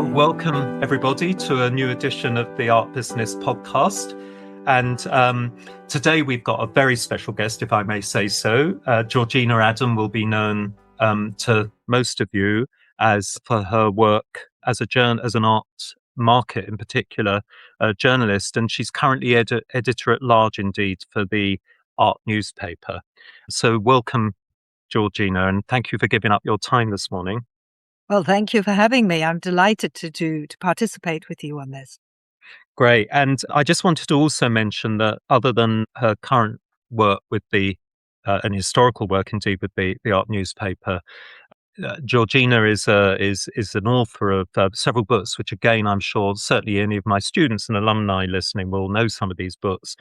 Well, welcome everybody to a new edition of the Art Business Podcast. And today we've got a very special guest, if I may say so. Georgina Adam will be known to most of you as for her work as an art market, in particular, journalist. And she's currently editor at large, indeed, for the art newspaper. So welcome, Georgina, and thank you for giving up your time this morning. Well, thank you for having me. I'm delighted to participate with you on this. Great. And I just wanted to also mention that other than her current work with and historical work indeed with the art newspaper, Georgina is an author of several books, which again, I'm sure certainly any of my students and alumni listening will know some of these books.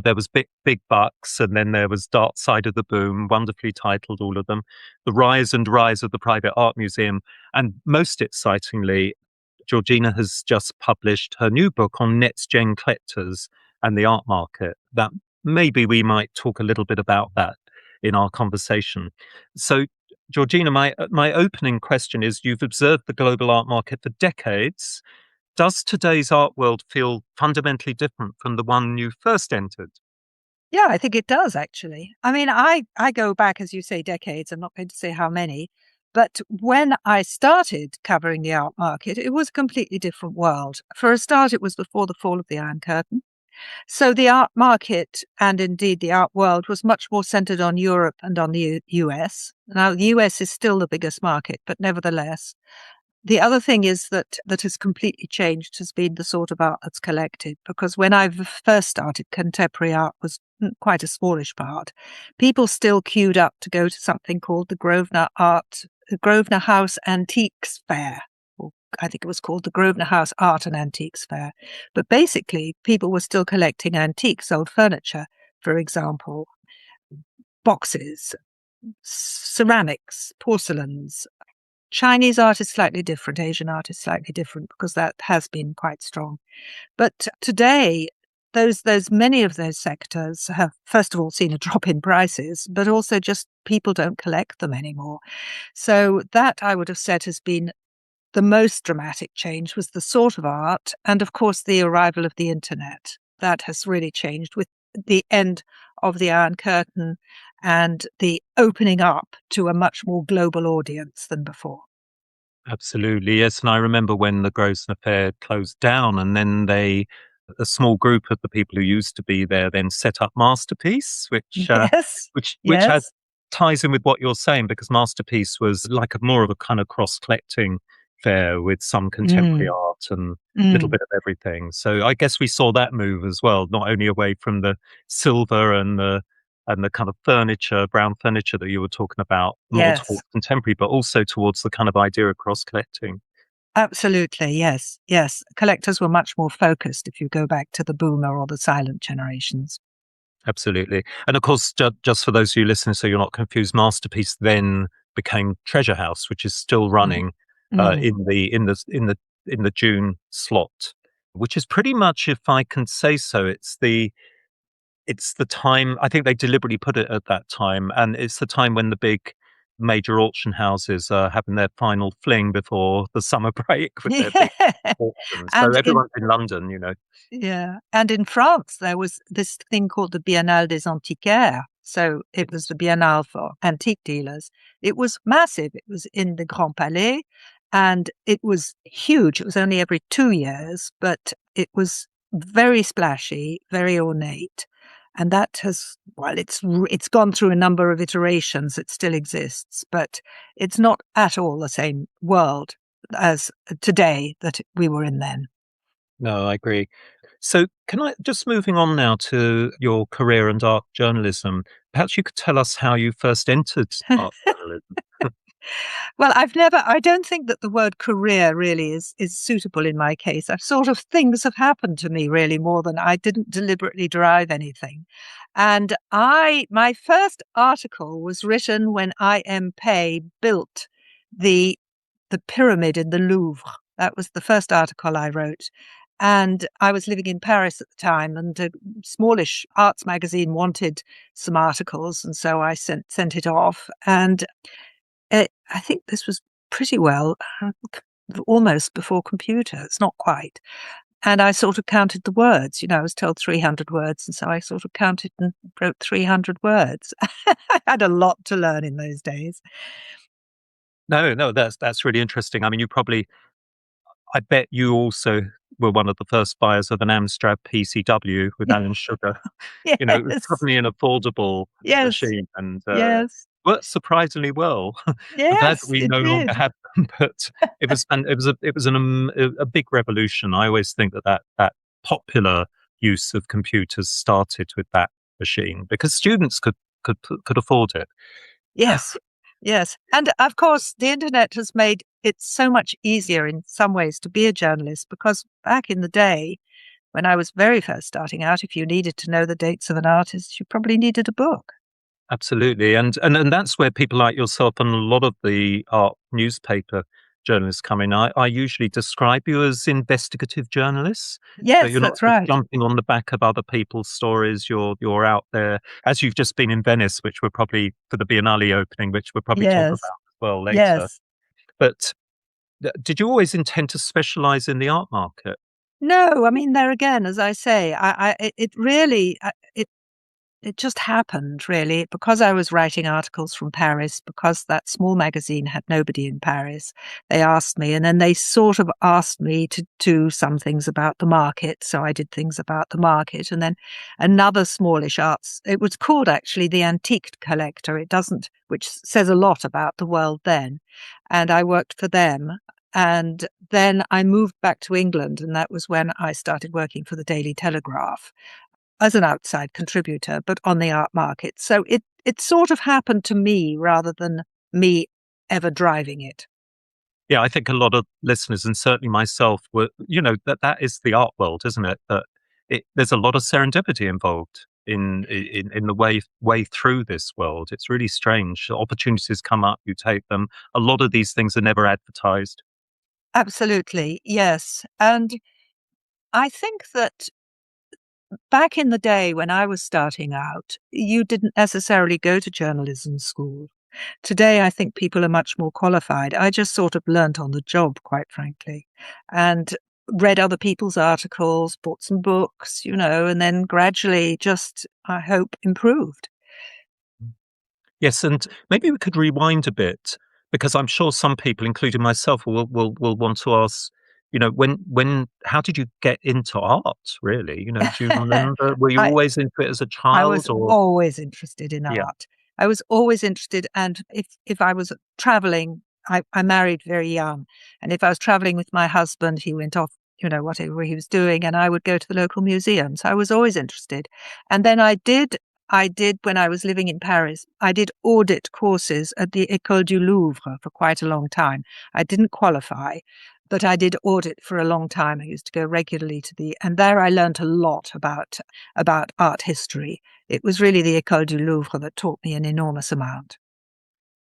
There was Big Bucks, and then there was Dark Side of the Boom, wonderfully titled, all of them, The Rise and Rise of the Private Art Museum, and most excitingly, Georgina has just published her new book on next-gen collectors and the art market. That maybe we might talk a little bit about that in our conversation. So, Georgina, my opening question is, you've observed the global art market for decades. Does today's art world feel fundamentally different from the one you first entered? Yeah, I think it does, actually. I mean, I go back, as you say, decades. I'm not going to say how many. But when I started covering the art market, it was a completely different world. For a start, it was before the fall of the Iron Curtain. So the art market and indeed the art world was much more centered on Europe and on the US. Now, the US is still the biggest market, but nevertheless, the other thing is that has completely changed has been the sort of art that's collected. Because when I first started, contemporary art was quite a smallish part. People still queued up to go to something called the Grosvenor House Antiques Fair. I think it was called the Grosvenor House Art and Antiques Fair. But basically, people were still collecting antiques, old furniture, for example, boxes, ceramics, porcelains. Chinese art is slightly different. Asian art is slightly different because that has been quite strong. But today, those many of those sectors have, first of all, seen a drop in prices, but also just people don't collect them anymore. So that, I would have said, has been the most dramatic change, was the sort of art, and of course the arrival of the internet. That has really changed with the end of the Iron Curtain and the opening up to a much more global audience than before. Absolutely, yes. And I remember when the Grosvenor Fair closed down, and then a small group of the people who used to be there then set up Masterpiece, Yes, which has yes. ties in with what you're saying, because Masterpiece was like more of a kind of cross-collecting fair with some contemporary Mm, art and a little mm. bit of everything. So I guess we saw that move as well, not only away from the silver and the kind of brown furniture that you were talking about, more Yes, towards contemporary, but also towards the kind of idea of cross-collecting. absolutely. Yes, yes. Collectors were much more focused if you go back to the boomer or the silent generations. Absolutely. And of course, just for those of you listening, so you're not confused, Masterpiece then became Treasure House, which is still Mm, running mm. in the June slot, which is pretty much, if I can say so, it's the time. I think they deliberately put it at that time, and it's the time when the big major auction houses are having their final fling before the summer break with their big Yeah. auctions. So And in everyone's in London. Yeah. And in France, there was this thing called the Biennale des Antiquaires. So it was the Biennale for antique dealers. It was massive. It was in the Grand Palais and it was huge. It was only every 2 years, but it was very splashy, very ornate. And that it's gone through a number of iterations. It still exists, but it's not at all the same world as today that we were in then. No, I agree. So, can I just moving on now to your career and art journalism? Perhaps you could tell us how you first entered art journalism. Well, I don't think that the word career really is suitable in my case. I've sort of, things have happened to me really more than I didn't deliberately drive anything. And my first article was written when I.M. Pei built the, the pyramid in the Louvre. That was the first article I wrote. And I was living in Paris at the time, and a smallish arts magazine wanted some articles. And so I sent it off. And I think this was pretty well. almost before computers, not quite. And I sort of counted the words. I was told 300 words, and so I sort of counted and wrote 300 words. I had a lot to learn in those days. No, no, that's really interesting. I mean, I bet you also were one of the first buyers of an Amstrad PCW with Alan Sugar. It was Yes, suddenly an affordable yes, machine and yes, worked surprisingly well. I'm glad that yes, we it no longer did. have them, but it was a big revolution. I always think that popular use of computers started with that machine because students could afford it. Yes, yes. And of course, the internet has made it so much easier in some ways to be a journalist because back in the day, when I was very first starting out, if you needed to know the dates of an artist, you probably needed a book. Absolutely, and that's where people like yourself and a lot of the art newspaper journalists come in. I usually describe you as investigative journalists. So Yes, you're not that's just right. jumping on the back of other people's stories. You're out there, as you've just been in Venice, which we're probably for the Biennale opening, which we'll probably talk about Yes, as well later. yes. But did you always intend to specialize in the art market? No, I mean, there again, as I say, it really, it just happened really because I was writing articles from Paris, because that small magazine had nobody in Paris. They asked me, and then they sort of asked me to do some things about the market. So I did things about the market. And then another smallish arts, it was called actually the Antique Collector. It doesn't, which says a lot about the world then. And I worked for them. And then I moved back to England, and that was when I started working for the Daily Telegraph as an outside contributor, but on the art market. So it sort of happened to me rather than me ever driving it. Yeah, I think a lot of listeners, and certainly myself, were that is the art world, isn't it? That there's a lot of serendipity involved in the way through this world. It's really strange. Opportunities come up, you take them. A lot of these things are never advertised. Absolutely, yes. And I think that back in the day when I was starting out, you didn't necessarily go to journalism school. Today, I think people are much more qualified. I just sort of learnt on the job, quite frankly, and read other people's articles, bought some books, and then gradually just, I hope, improved. Yes, and maybe we could rewind a bit because I'm sure some people, including myself, will want to ask. How did you get into art? Really, do you remember? Were you I always into it as a I was child, or always interested in yeah? art. I was always interested, and if I was traveling, I married very young, and if I was traveling with my husband, he went off, whatever he was doing, and I would go to the local museums. I was always interested. And then I did when I was living in Paris, I did audit courses at the École du Louvre for quite a long time. I didn't qualify, but I did audit for a long time. I used to go regularly and there I learned a lot about art history. It was really the École du Louvre that taught me an enormous amount.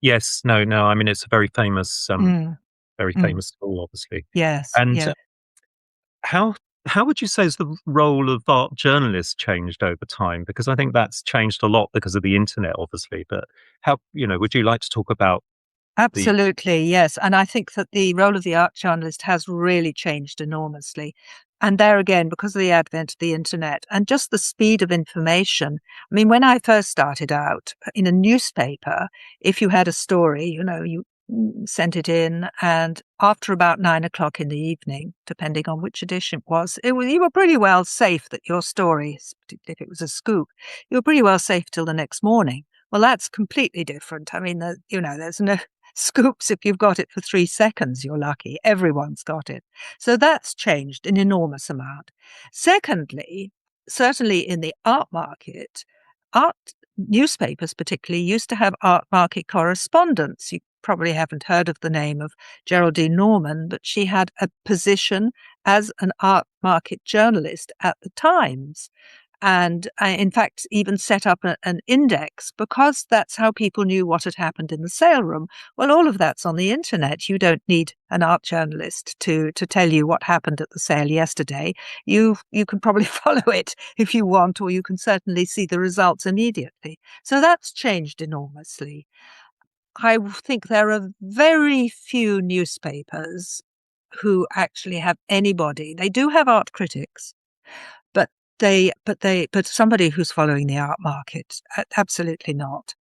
Yes, no, no. I mean, it's a Mm, very mm. famous school, obviously. Yes, And yes. how how would you say has the role of art journalists changed over time? Because I think that's changed a lot because of the internet, obviously. But would you like to talk about the? Absolutely, yes. And I think that the role of the art journalist has really changed enormously. And there again, because of the advent of the internet and just the speed of information. I mean, when I first started out in a newspaper, if you had a story, you sent it in, and after about 9 o'clock in the evening, depending on which edition it was, you were pretty well safe that your story, particularly if it was a scoop, you were pretty well safe till the next morning. Well, that's completely different. I mean, there's no scoops. If you've got it for 3 seconds, you're lucky. Everyone's got it. So that's changed an enormous amount. Secondly, certainly in the art market, art newspapers particularly used to have art market correspondents. You probably haven't heard of the name of Geraldine Norman, but she had a position as an art market journalist at the Times, and in fact even set up an index because that's how people knew what had happened in the sale room. Well, all of that's on the internet. You don't need an art journalist to tell you what happened at the sale yesterday. You can probably follow it if you want, or you can certainly see the results immediately. So that's changed enormously. I think there are very few newspapers who actually have anybody. They do have art critics, but but somebody who's following the art market, absolutely not.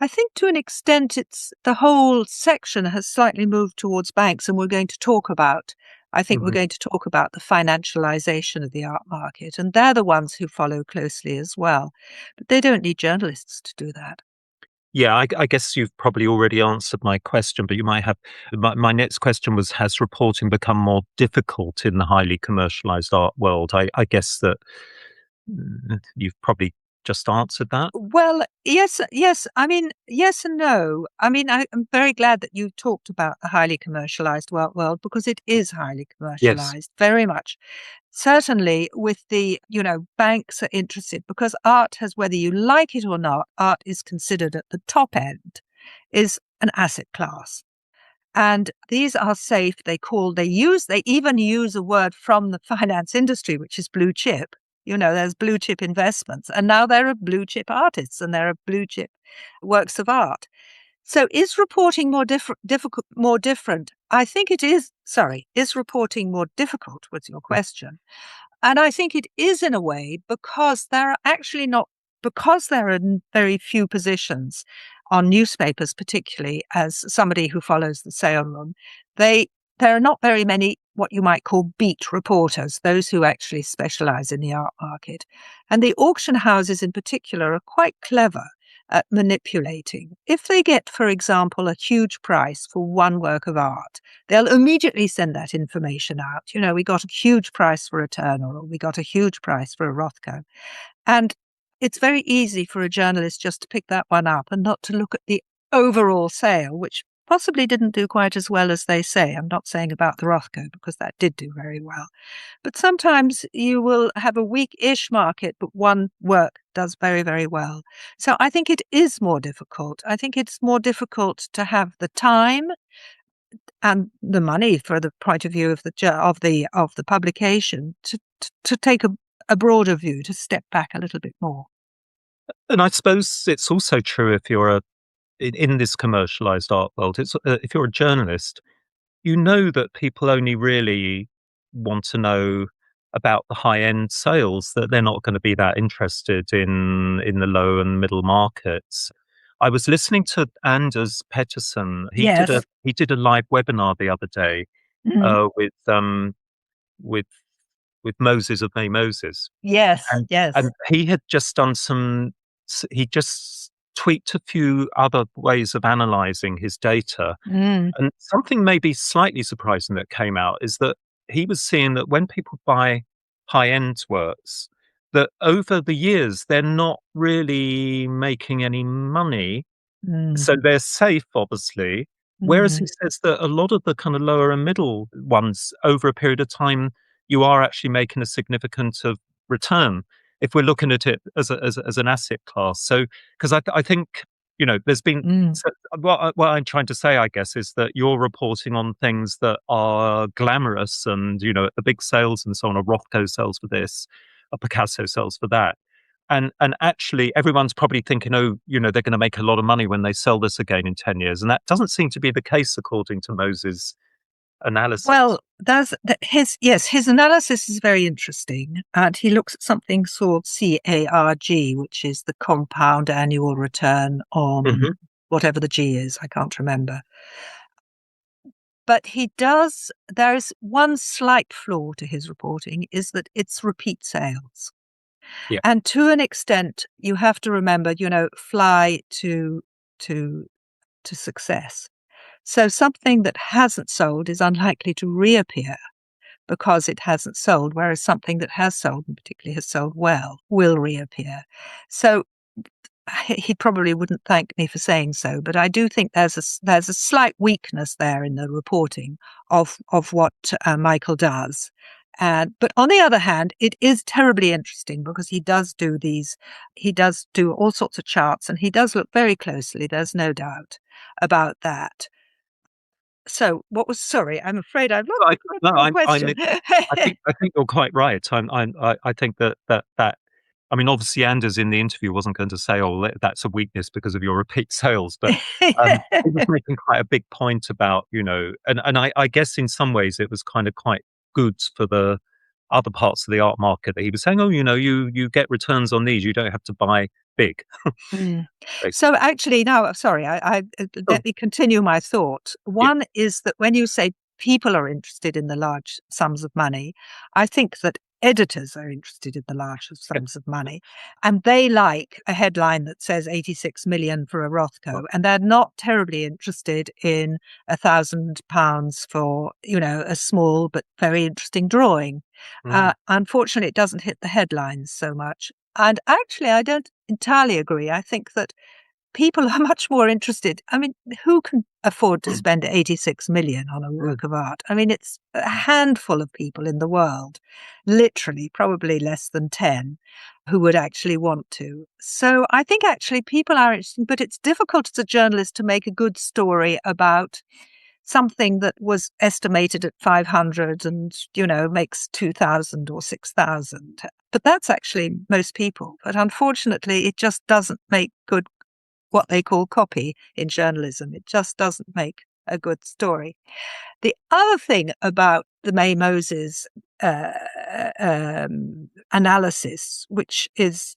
I think to an extent, it's the whole section has slightly moved towards banks, and I think we're Mhm. going to talk about the financialization of the art market, and they're the ones who follow closely as well. But they don't need journalists to do that. Yeah, I guess you've probably already answered my question, but you might have. My next question was: has reporting become more difficult in the highly commercialized art world? I guess that you've probably just answered that. Well, yes, yes. I mean, yes and no. I mean, I'm very glad that you talked about the highly commercialized world because it is highly Yes. commercialized, very much. Certainly, with banks are interested because art has, whether you like it or not, art is considered at the top end, is an asset class. And these are safe. They even use a word from the finance industry, which is blue chip. There's blue chip investments, and now there are blue chip artists and there are blue chip works of art. So is reporting more different? I think it is. Sorry, is reporting more difficult was your question. And I think it is in a way because there are actually not, because there are very few positions on newspapers, particularly as somebody who follows the sale room, they, there are not very many what you might call beat reporters, those who actually specialize in the art market. And the auction houses in particular are quite clever at manipulating. If they get, for example, a huge price for one work of art, they'll immediately send that information out. We got a huge price for a Turner, or we got a huge price for a Rothko. And it's very easy for a journalist just to pick that one up and not to look at the overall sale, which possibly didn't do quite as well as they say. I'm not saying about the Rothko because that did do very well. But sometimes you will have a weak-ish market, but one work does very, very well. So I think it is more difficult. I think it's more difficult to have the time and the money for the point of view of the publication to take a broader view, to step back a little bit more. And I suppose it's also true if you're in this commercialized art world. It's if you're a journalist, you know that people only really want to know about the high end sales, that they're not going to be that interested in the low and middle markets. I was listening to Anders Pettersson. Yes. He did a live webinar the other day Mhm. with with Moses of May Moses, Yes. and Yes. he had just done he just tweaked a few other ways of analyzing his data, Mm, and something maybe slightly surprising that came out is that he was seeing that when people buy high-end works, that over the years, they're not really making any money, mm, so they're safe, obviously. Whereas he mm, says that a lot of the kind of lower and middle ones, over a period of time, you are actually making a significant of return if we're looking at it as an asset class. So, because I think there's been mm, so what I'm trying to say, I guess, is that you're reporting on things that are glamorous, and the big sales and so on. A Rothko sells for this, a Picasso sells for that, and actually, everyone's probably thinking, oh, they're going to make a lot of money when they sell this again in 10 years. And that doesn't seem to be the case, according to Moses' analysis. well, his analysis is very interesting, and he looks at something called CARG, which is the compound annual return on Hmm. whatever the G is. I can't remember. But there is one slight flaw to his reporting, is that it's repeat sales. Yeah. And to an extent, you have to remember, fly to to success. So something that hasn't sold is unlikely to reappear because it hasn't sold, whereas something that has sold, and particularly has sold well, will reappear. So he probably wouldn't thank me for saying so, but I do think there's a slight weakness there in the reporting of what Michael does. But on the other hand, it is terribly interesting because he does do all sorts of charts, and he does look very closely. There's no doubt about that. So, sorry, I'm afraid I've lost I, no, your question. I think you're quite right. I think that I mean, obviously, Anders in the interview wasn't going to say, "Oh, that's a weakness because of your repeat sales," but he was making quite a big point about, and I guess in some ways it was kind of quite good for the other parts of the art market that he was saying, "Oh, you get returns on these. You don't have to buy big." Mm. So Basically. actually, now, sorry, Oh, let me continue my thought. yeah. One is that when you say people are interested in the large sums of money, I think that editors are interested in the large Yeah. sums of money, and they like a headline that says 86 million for a Well, Rothko, and they're not terribly interested in £1,000 for, a small but very interesting drawing. mm, Unfortunately, it doesn't hit the headlines so much. And actually, I don't entirely agree. I think that people are much more interested. I mean, who can afford to spend 86 million on a mm, work of art? I mean, it's a handful of people in the world, literally, probably less than 10, who would actually want to. So I think actually people are interested, but it's difficult as a journalist to make a good story about something that was estimated at 500 and, makes 2,000 or 6,000. But that's actually most people. But unfortunately, it just doesn't make good, what they call copy in journalism. It just doesn't make a good story. The other thing about the May Moses uh, analysis, which this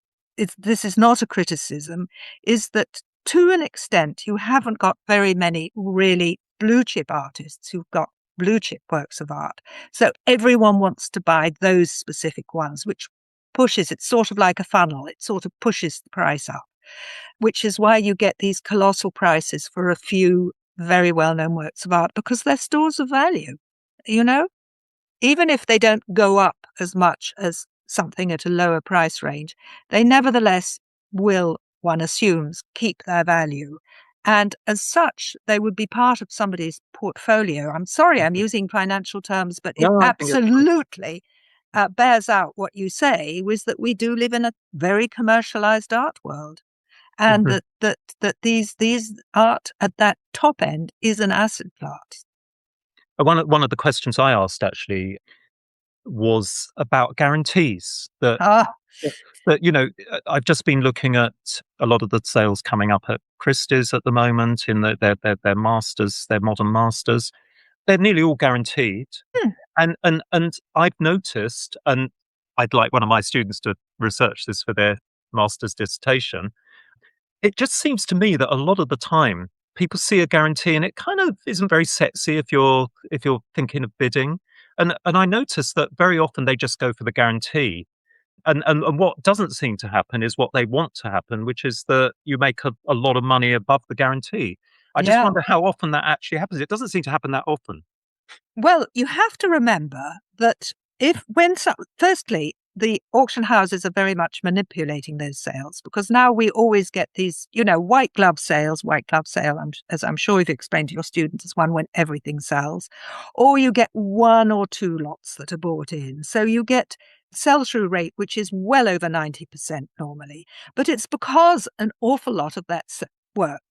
is not a criticism, is that to an extent you haven't got very many really blue chip artists who've got blue chip works of art. So everyone wants to buy those specific ones, which pushes, it's sort of like a funnel. It sort of pushes the price up, which is why you get these colossal prices for a few very well-known works of art, because they're stores of value, you know? Even if they don't go up as much as something at a lower price range, they nevertheless will, one assumes, keep their value. And as such, they would be part of somebody's portfolio. I'm sorry I'm mhm. using financial terms, but it No, I think it's fine. absolutely bears out what you say, was that we do live in a very commercialized art world, and Mhm. that these art at that top end is an asset class. One of the questions I asked actually was about guarantees that Ah, that I've just been looking at a lot of the sales coming up at Christie's at the moment in their masters, their modern masters. They're nearly all guaranteed. hmm, And I've noticed, and I'd like one of my students to research this for their master's dissertation. It just seems to me that a lot of the time people see a guarantee and it kind of isn't very sexy if you're thinking of bidding. And I notice that very often they just go for the guarantee. And what doesn't seem to happen is what they want to happen, which is that you make a lot of money above the guarantee. I just yeah. wonder how often that actually happens. It doesn't seem to happen that often. Well, you have to remember that firstly, the auction houses are very much manipulating those sales, because now we always get these, white glove sales. White glove sale, as I'm sure you've explained to your students, is one when everything sells, or you get one or two lots that are bought in. So you get sell through rate, which is well over 90% normally. But it's because an awful lot of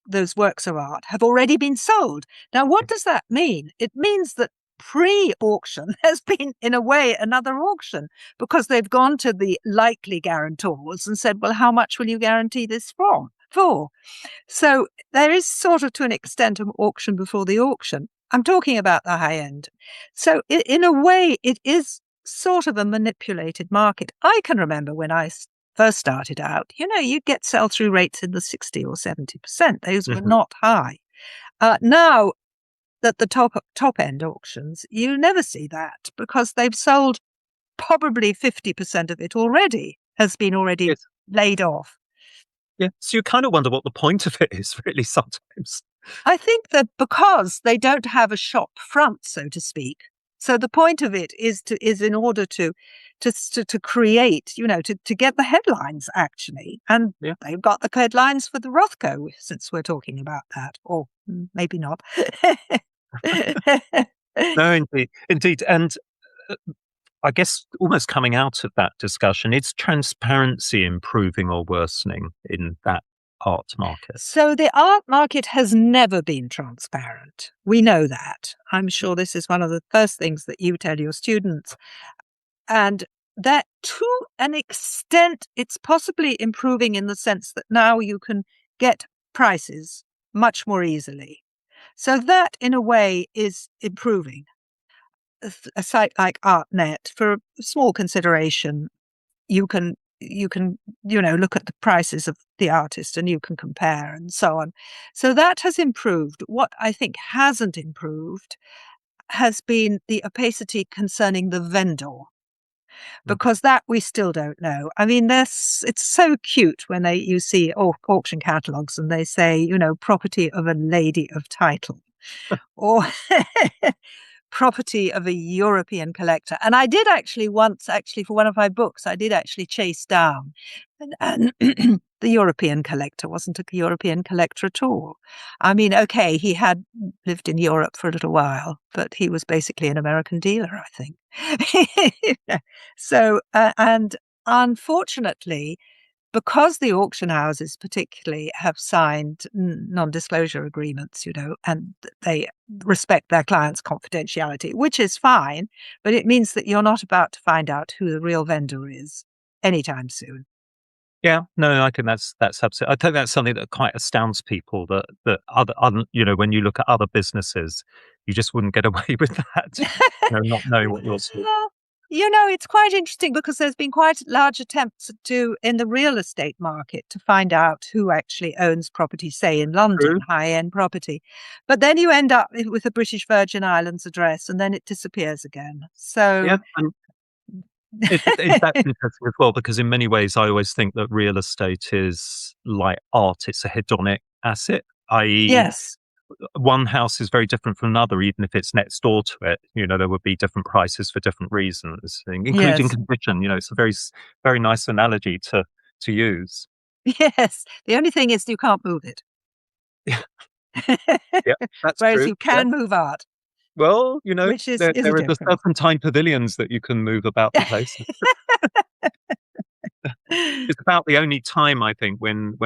those works of art have already been sold. Now, what does that mean? It means that pre-auction has been, in a way, another auction, because they've gone to the likely guarantors and said, well, how much will you guarantee this for? So there is sort of, to an extent, an auction before the auction. I'm talking about the high end. So in a way, it is sort of a manipulated market. I can remember when I first started out, you'd get sell-through rates in the 60 or 70%. Those were Mhm. not high. Now, at the top end auctions, you never see that, because they've sold probably 50% of it already, has been already Yes. laid off. Yeah. So you kind of wonder what the point of it is, really, sometimes. I think that because they don't have a shop front, so to speak. So the point of it is in order to create, to get the headlines, actually. And Yeah. they've got the headlines for the Rothko, since we're talking about that, or maybe not. No, indeed, indeed. And uh, I guess almost coming out of that discussion, is transparency improving or worsening in that art market? So the art market has never been transparent. We know that. I'm sure this is one of the first things that you tell your students. And that to an extent, it's possibly improving in the sense that now you can get prices much more easily. So that, in a way, is improving. A site like ArtNet, for a small consideration, you can look at the prices of the artist and you can compare and so on. So that has improved. What I think hasn't improved has been the opacity concerning the vendor, Mm. because that we still don't know. I mean, it's so cute when you see auction catalogs and they say, property of a lady of title, or property of a European collector. And I did actually once, for one of my books, I did actually chase down. And the European collector wasn't a European collector at all. I mean, okay, he had lived in Europe for a little while, but he was basically an American dealer, I think. So, and unfortunately, because the auction houses particularly have signed non-disclosure agreements, and they respect their clients' confidentiality, which is fine, but it means that you're not about to find out who the real vendor is anytime soon. Yeah, no, I think that's absolutely. I think that's something that quite astounds people, that other when you look at other businesses, you just wouldn't get away with that. Not knowing what you're seeing. Well, it's quite interesting because there's been quite large attempts in the real estate market to find out who actually owns property, say in London, True. high-end property. But then you end up with a British Virgin Islands address and then it disappears again. So, Yeah, and that's interesting as well, because in many ways I always think that real estate is like art. It's a hedonic asset, i.e., yes, one house is very different from another, even if it's next door to it. There would be different prices for different reasons, including yes, condition. It's a very nice analogy to use. yes. The only thing is you can't move it. Yeah, that's Whereas true. you Yeah. can move art, Well, which is a there are the difference. serpentine pavilions that you can move about the place. It's about the only time I think when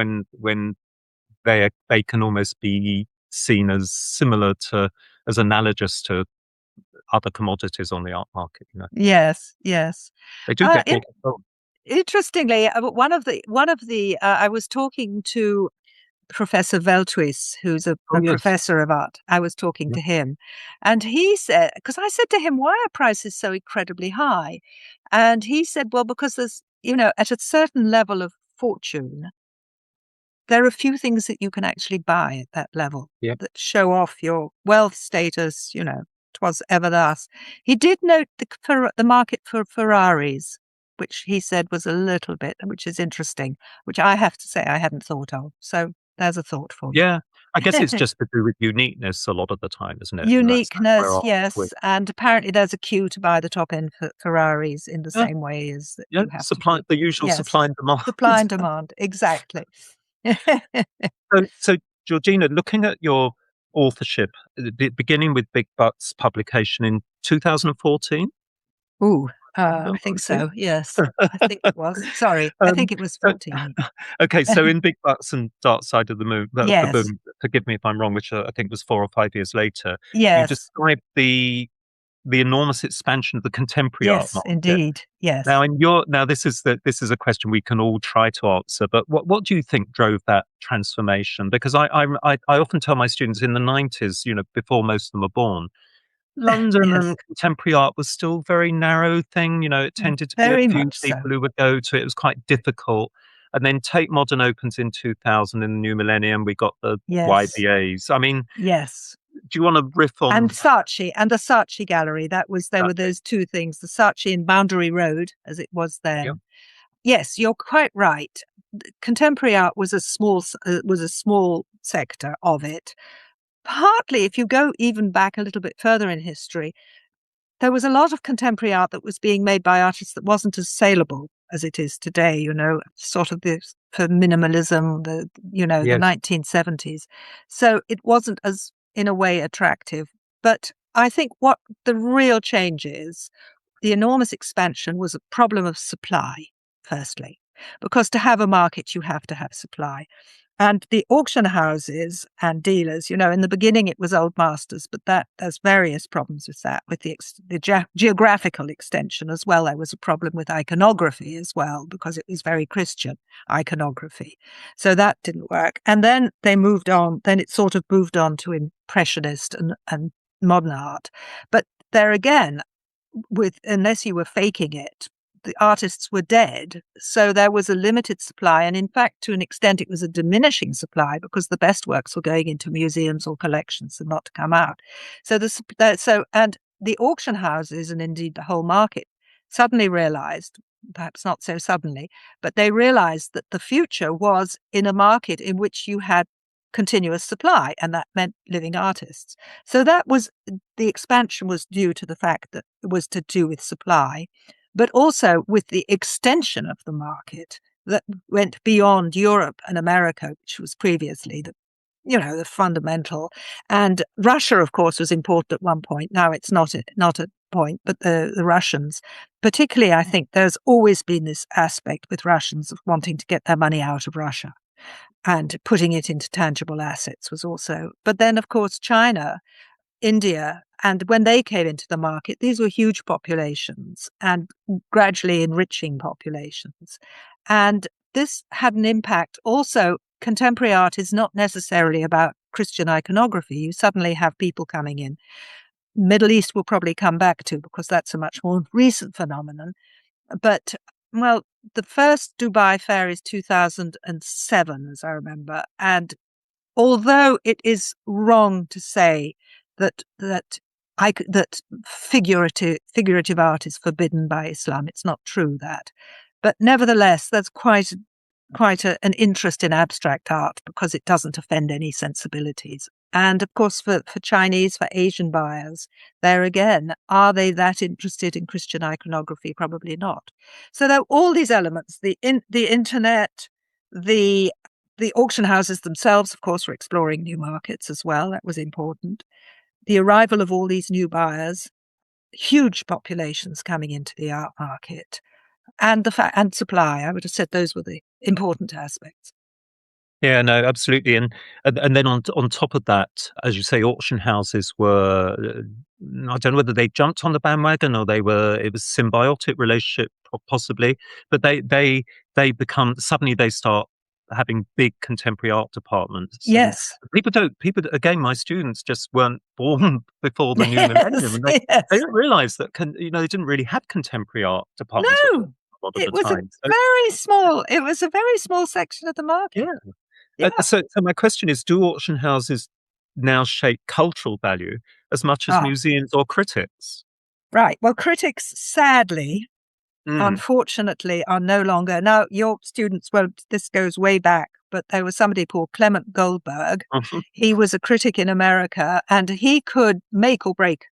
they can almost be seen as similar to as analogous to other commodities on the art market. Yes, yes. They do get In bought and sold. Interestingly, I was talking to Professor Velthuis, who's Oh a yes. professor of art. I was talking Yeah. to him, and he said, because I said to him, why are prices so incredibly high? And he said, well, because there's, at a certain level of fortune, there are few things that you can actually buy at that level Yeah. that show off your wealth status, 'twas ever thus. He did note the market for Ferraris, which he said was a little bit, which is interesting, which I have to say I hadn't thought of. So there's a thought for you. Yeah. I guess it's just to do with uniqueness a lot of the time, isn't it? And that's where Uniqueness, art with yes. And apparently there's a queue to buy the top end Ferraris in the yeah, same way as that yeah, you have to supply be. the usual Yes. supply and demand. Supply and demand. Exactly. So, Georgina, looking at your authorship, beginning with Big Bucks publication in 2014, Ooh, is I think that so. Yes, right? I think it was. Sorry, I Um, think it was uh, 14. okay, so in Big Bucks and Dark Side of the Yes, Boom, forgive me if I'm wrong, which I think was 4 or 5 years later, you yes, described the enormous expansion of the contemporary art yes, market. indeed. Yes. Now this is a question we can all try to answer, but what do you think drove that transformation? Because I often tell my students in the 90s, before most of them were born, London Yes, and contemporary art was still a very narrow thing. It tended to be a very few much so. people who would go to it. It was quite difficult. And then Tate Modern opens in 2000 in the new millennium. We got the Yes, YBAs. I mean, yes. do you want to riff And on the Saatchi Gallery. There that? were those two things, the Saatchi in Boundary Road, as it was Yeah. then. Yes, you're quite right. Contemporary art was was a small sector of it. Partly, if you go even back a little bit further in history, there was a lot of contemporary art that was being made by artists that wasn't as saleable as it is today, sort of this for minimalism, the Yes. 1970s. So it wasn't as, in a way, attractive. But I think what the real change is, the enormous expansion was a problem of supply, firstly, because to have a market, you have to have supply. And the auction houses and dealers, in the beginning it was old masters, but there's various problems with that, with the geographical extension as well. There was a problem with iconography as well, because it was very Christian iconography. So that didn't work. And then they moved on, then it sort of moved on to Impressionist and modern art. But there again, unless you were faking it, the artists were dead. So there was a limited supply. And in fact, to an extent, it was a diminishing supply because the best works were going into museums or collections and not to come out. And the auction houses, and indeed the whole market, suddenly realized, perhaps not so suddenly, but they realized that the future was in a market in which you had continuous supply, and that meant living artists. So the expansion was due to the fact that it was to do with supply, but also with the extension of the market that went beyond Europe and America, which was previously the fundamental. And Russia, of course, was important at one point. Now it's not a point, but the Russians, particularly, I think there's always been this aspect with Russians of wanting to get their money out of Russia and putting it into tangible assets was also. But then, of course, China, India, and when they came into the market, these were huge populations and gradually enriching populations. And this had an impact. Also, contemporary art is not necessarily about Christian iconography. You suddenly have people coming in. Middle East will probably come back to, because that's a much more recent phenomenon. But, well, the first Dubai Fair is 2007, as I remember. And although it is wrong to say that figurative art is forbidden by Islam, it's not true that. But nevertheless, there's quite an interest in abstract art because it doesn't offend any sensibilities. And of course, for Chinese, for Asian buyers, there again, are they that interested in Christian iconography? Probably not. So there are all these elements: the internet, the auction houses themselves, of course, were exploring new markets as well. That was important. The arrival of all these new buyers, huge populations coming into the art market, and and supply. I would have said those were the important aspects. Yeah, no, absolutely, and then on top of that, as you say, auction houses were. I don't know whether they jumped on the bandwagon or it was symbiotic relationship, possibly, but they become suddenly they start having big contemporary art departments, and Yes. people again, my students just weren't born before the new millennium, Yes, and they yes. don't realize that they didn't really have contemporary art departments a No, lot of the it was a time. So very small section of the yeah. market. Yeah. So my question is, do auction houses now shape cultural value as much as Ah, museums or critics? right. Well, critics, sadly, Mm. unfortunately, are no longer. Now, your students, well, this goes way back, but there was somebody called Clement Goldberg. Mhm. He was a critic in America, and he could make or break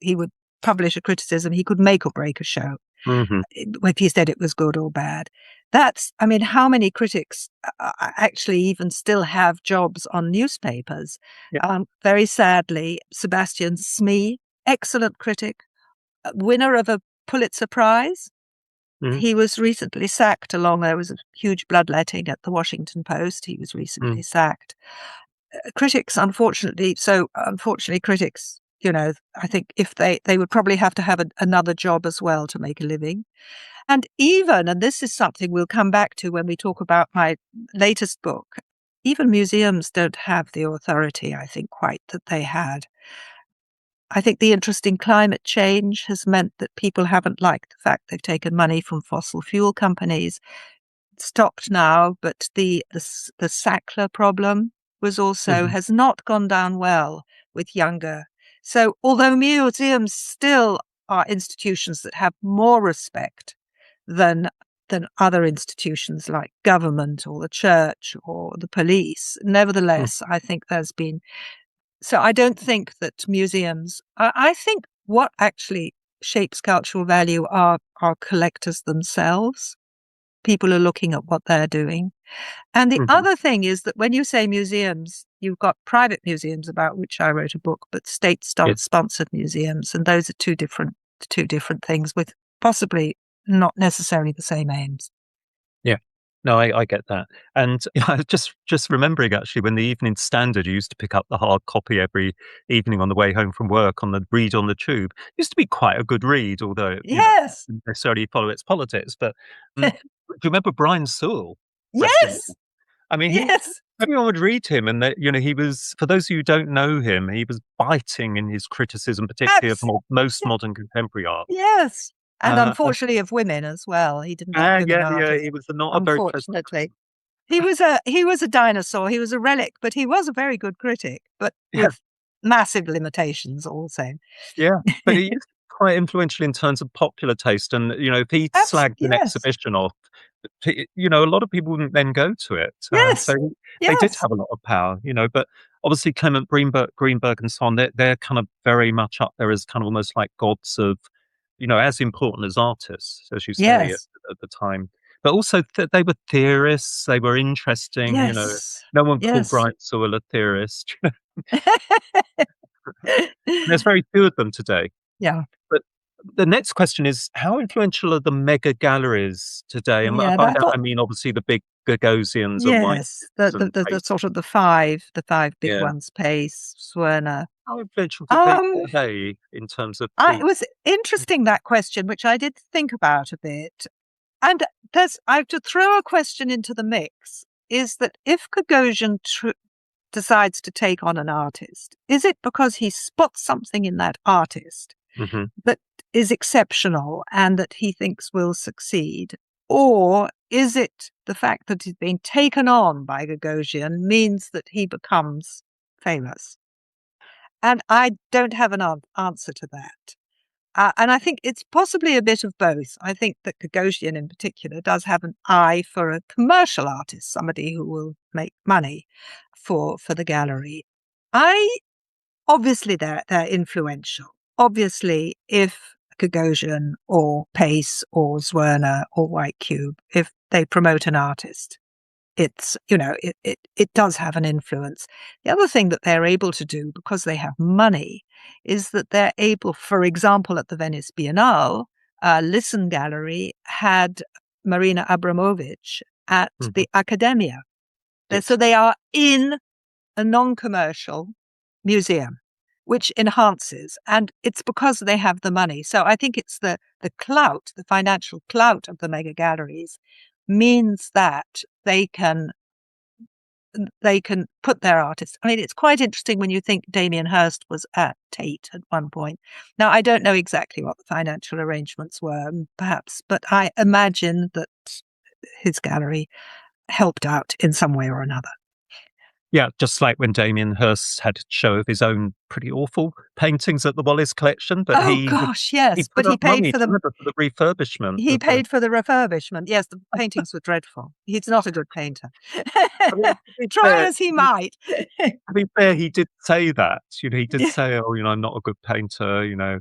he would publish a criticism, he could make or break a show Mhm. if he said it was good or bad. I mean, how many critics actually even still have jobs on newspapers? Yeah. Very sadly, Sebastian Smee, excellent critic, winner of a Pulitzer Prize. Mhm. He was recently sacked there was a huge bloodletting at the Washington Post. He was recently Mm. sacked. Unfortunately, critics, I think if they would probably have to have another job as well to make a living. And this is something we'll come back to when we talk about my latest book, even museums don't have the authority, I think, quite that they had. I think the interest in climate change has meant that people haven't liked the fact they've taken money from fossil fuel companies. It's stopped now, but the Sackler problem Mhm. has not gone down well with younger. So although museums still are institutions that have more respect than other institutions like government or the church or the police, Mm. nevertheless, I think there's been. So I don't think that museums. I think what actually shapes cultural value are collectors themselves. People are looking at what they're doing. And the Mhm. other thing is that when you say museums, you've got private museums, about which I wrote a book, but Yes. state-sponsored museums, and those are two different things with possibly not necessarily the same aims. Yeah. No, I get that. And I was just remembering actually when the Evening Standard used to pick up the hard copy every evening on the way home from work on the read on the tube. It used to be quite a good read, although, Yes. didn't necessarily follow its politics. But do you remember Brian Sewell? Rest in Yes. peace. I mean, he Yes. everyone would read him, and that he was. For those of you who don't know him, he was biting in his criticism, particularly of Abs most modern contemporary art. Yes. And Uh, unfortunately of women as well. He didn't like women yeah, artists, he was not a very pleasant. unfortunately. He was a dinosaur, he was a relic, but he was a very good critic, but Yeah, with massive limitations also. yeah, but he is quite influential in terms of popular taste, and if he slagged an Yes. exhibition off, a lot of people wouldn't then go to it. So Yes. they did Yes. have a lot of power. But obviously Clement Greenberg and so on, they're kind of very much up there as kind of almost like gods of, as important as artists, as you say Yes. at the time. But also they were theorists. They were interesting. Yes. No one called Yes. Brian Sewell a theorist. There's very few of them today. Yeah. But the next question is, how influential are the mega galleries today? And Yeah, by I that, thought I mean, obviously, the big Gagosians and yes, Whitecubes and the Pace. sort of the five big Yeah. ones, Pace, Swerner. How influential Um, are they in terms of it was interesting, that question, which I did think about a bit. And I have to throw a question into the mix, is that if Gagosian decides to take on an artist, is it because he spots something in that artist Mhm. that is exceptional and that he thinks will succeed? Or is it the fact that he's been taken on by Gagosian means that he becomes famous? And I don't have an answer to that. And I think it's possibly a bit of both. I think that Gagosian in particular does have an eye for a commercial artist, somebody who will make money for the gallery. I Obviously they're influential. Obviously, if Gagosian or Pace or Zwerner or White Cube, if they promote an artist, it does have an influence. The other thing that they're able to do, because they have money, is that they're able, for example, at the Venice Biennale, Listen Gallery had Marina Abramovic at Mhm. the Accademia. So Yes. they are in a non-commercial museum, which enhances, and it's because they have the money. So I think it's the clout, the financial clout of the mega galleries means that they can put their artists. I mean, it's quite interesting when you think Damien Hirst was at Tate at one point. Now, I don't know exactly what the financial arrangements were, perhaps, but I imagine that his gallery helped out in some way or another. Yeah, just like when Damien Hirst had a show of his own pretty awful paintings at the Wallace Collection, but Oh gosh, yes, he but put he up paid money, for do you them. remember, for the refurbishment He of the. paid for the refurbishment. Yes, the paintings were dreadful. He's not a good painter. I mean, to be Try fair, as he might. he did say that. He did Yeah, say, "Oh, I'm not a good painter."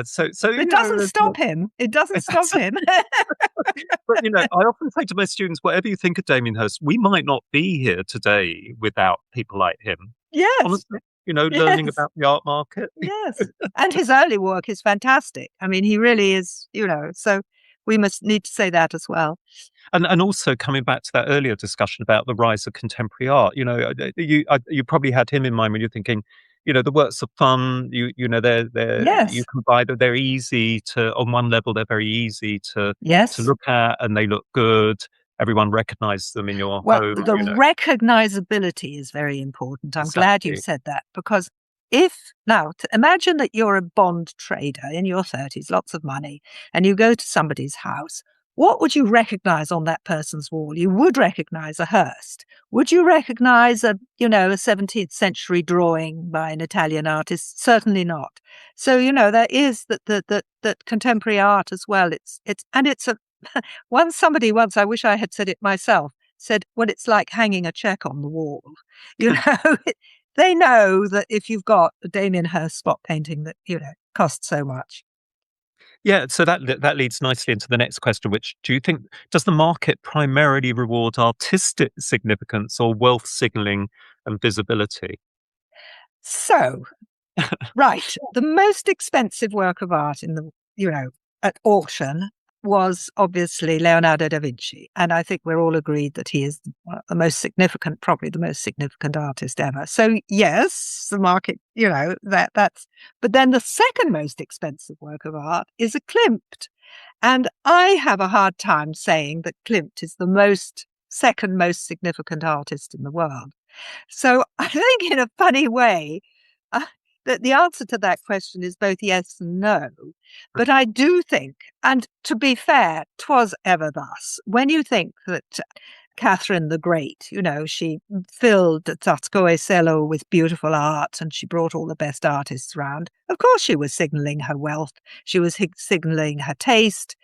So it doesn't stop him. It doesn't stop him. but I often say to my students, whatever you think of Damien Hirst, we might not be here today without people like him. Yes, Honestly, learning yes, about the art market. yes. And his early work is fantastic. I mean, he really is, so we must need to say that as well. And also coming back to that earlier discussion about the rise of contemporary art, you probably had him in mind when you're thinking, the works are fun. You Yes, can buy them. They're easy to, on one level, they're very easy to yes. look at, and they look good. Everyone recognizes them in your Well, home. the recognizability is very important. I'm glad you Exactly. said that, because if now imagine that you're a bond trader in your 30s, lots of money, and you go to somebody's house. What would you recognize on that person's wall? You would recognize a Hearst. Would you recognize a 17th century drawing by an Italian artist? Certainly not. So, there is that contemporary art as well. It's a somebody once, I wish I had said it myself, said, well, it's like hanging a check on the wall. You know, they know that if you've got a Damien Hirst spot painting that, costs so much. Yeah, so that leads nicely into the next question, which do you think, does the market primarily reward artistic significance or wealth signaling and visibility? So, right, the most expensive work of art at auction was obviously Leonardo da Vinci. And I think we're all agreed that he is the most significant, probably the most significant artist ever. So yes, the market, that's, but then the second most expensive work of art is a Klimt. And I have a hard time saying that Klimt is the second most significant artist in the world. So I think in a funny way, uh, that the answer to that question is both yes and no. But I do think, and to be fair, 'twas ever thus. When you think that Catherine the Great, she filled Tsarskoye Selo with beautiful art and she brought all the best artists round. Of course, she was signaling her wealth. She was signaling her taste.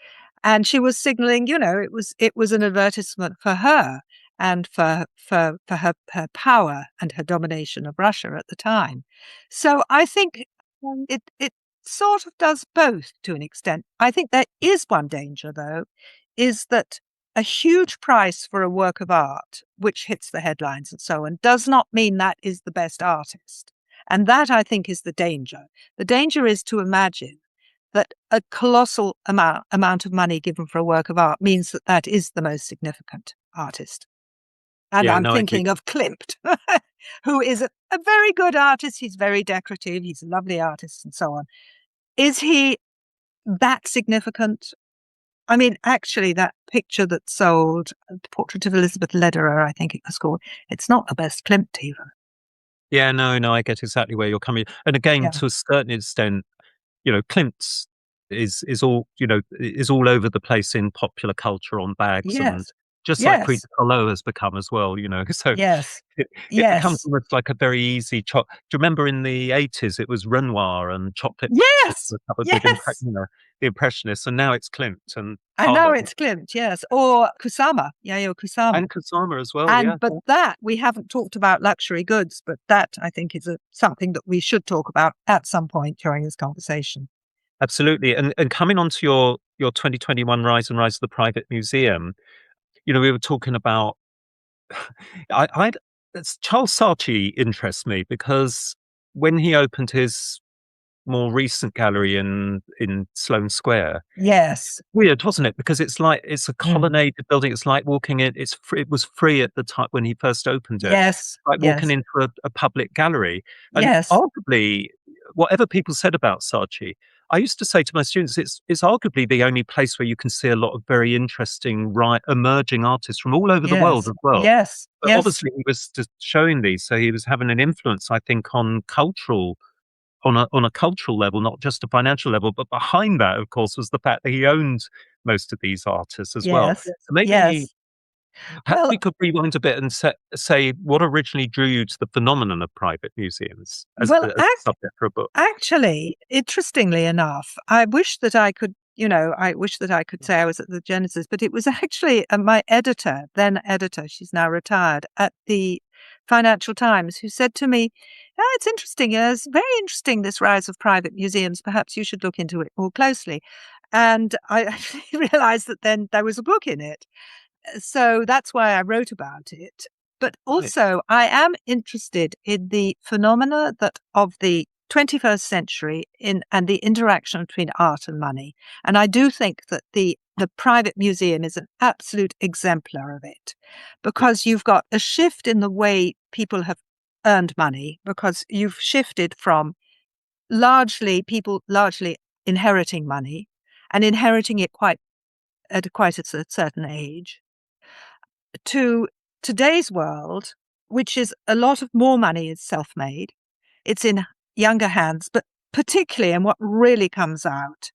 And she was signaling, it was an advertisement for her and for her power and her domination of Russia at the time. So I think it sort of does both to an extent. I think there is one danger, though, is that a huge price for a work of art, which hits the headlines and so on, does not mean that is the best artist. And that, I think, is the danger. The danger is to imagine that a colossal amount of money given for a work of art means that that is the most significant artist. And Yeah, I'm no, I agree. thinking of Klimt, who is a very good artist. He's very decorative. He's a lovely artist and so on. Is he that significant? I mean, actually, that picture that sold, the portrait of Elizabeth Lederer, I think it was called, it's not the best Klimt even. Yeah, no, I get exactly where you're coming. And again, Yeah. to a certain extent, Klimt's is all over the place in popular culture on bags, and Yes. just like Frida Yes. Kahlo has become as well. So Yes. it becomes Yes. almost like a very easy do you remember in the 80s it was Renoir and chocolate factories Yes. were covered with Yes. the Impressionists, and now it's Klimt and And now Palmer it's Klimt, yes. Or Kusama, Yayoi Kusama. and Kusama as well. Yeah, And but that we haven't talked about luxury goods, but that I think is something that we should talk about at some point during this conversation. absolutely. And coming on to your 2021 Rise and Rise of the Private Museum, we were talking about I Charles Saatchi interests me because when he opened his more recent gallery in Sloane Square, Yes. weird, wasn't it? Because it's a Mm. colonnaded building. It's like walking in. It was free at the time when he first opened it. Yes. Like walking Yes. into a public gallery, and Yes. arguably, whatever people said about Saatchi, I used to say to my students, it's arguably the only place where you can see a lot of very interesting, right, emerging artists from all over the world Yes. as well. Yes. But Yes. obviously, he was just showing these, so he was having an influence, I think, on a cultural level, not just a financial level. But behind that, of course, was the fact that he owned most of these artists as well. Yes. So maybe Yes. perhaps Well, we could rewind a bit and say what originally drew you to the phenomenon of private museums well, as a subject for a book. actually, interestingly enough, I wish that I could say I was at the genesis, but it was actually my editor, then editor, she's now retired, at the Financial Times, who said to me, "Oh, it's interesting. It's very interesting, this rise of private museums. Perhaps you should look into it more closely." And I actually realized that then there was a book in it. So that's why I wrote about it. But Right. also, I am interested in the phenomena that of the 21st century and the interaction between art and money. And I do think that the private museum is an absolute exemplar of it, because you've got a shift in the way people have earned money, because you've shifted from people largely inheriting money and inheriting it quite at a certain age, to today's world, which is a lot of more money is self-made. It's in younger hands, but particularly, and what really comes out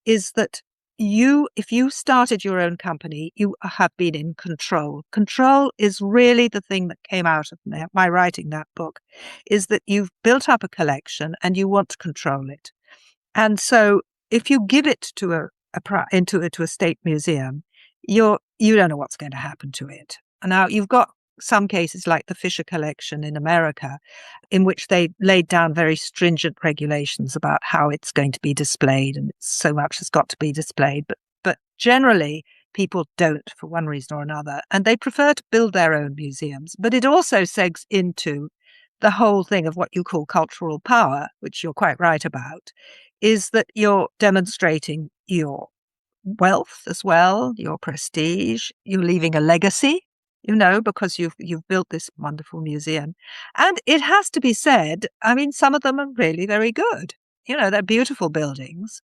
is that if you started your own company, you have been in control. Control is really the thing that came out of my writing that book, is that you've built up a collection and you want to control it. And so if you give it to to a state museum, you don't know what's going to happen to it. And now you've got some cases like the Fisher collection in America, in which they laid down very stringent regulations about how it's going to be displayed, and so much has got to be displayed. But generally, people don't, for one reason or another, and they prefer to build their own museums. But it also segs into the whole thing of what you call cultural power, which you're quite right about, is that you're demonstrating your wealth as well, your prestige. You're leaving a legacy, because you've built this wonderful museum. And it has to be said, I mean, some of them are really very good. They're beautiful buildings.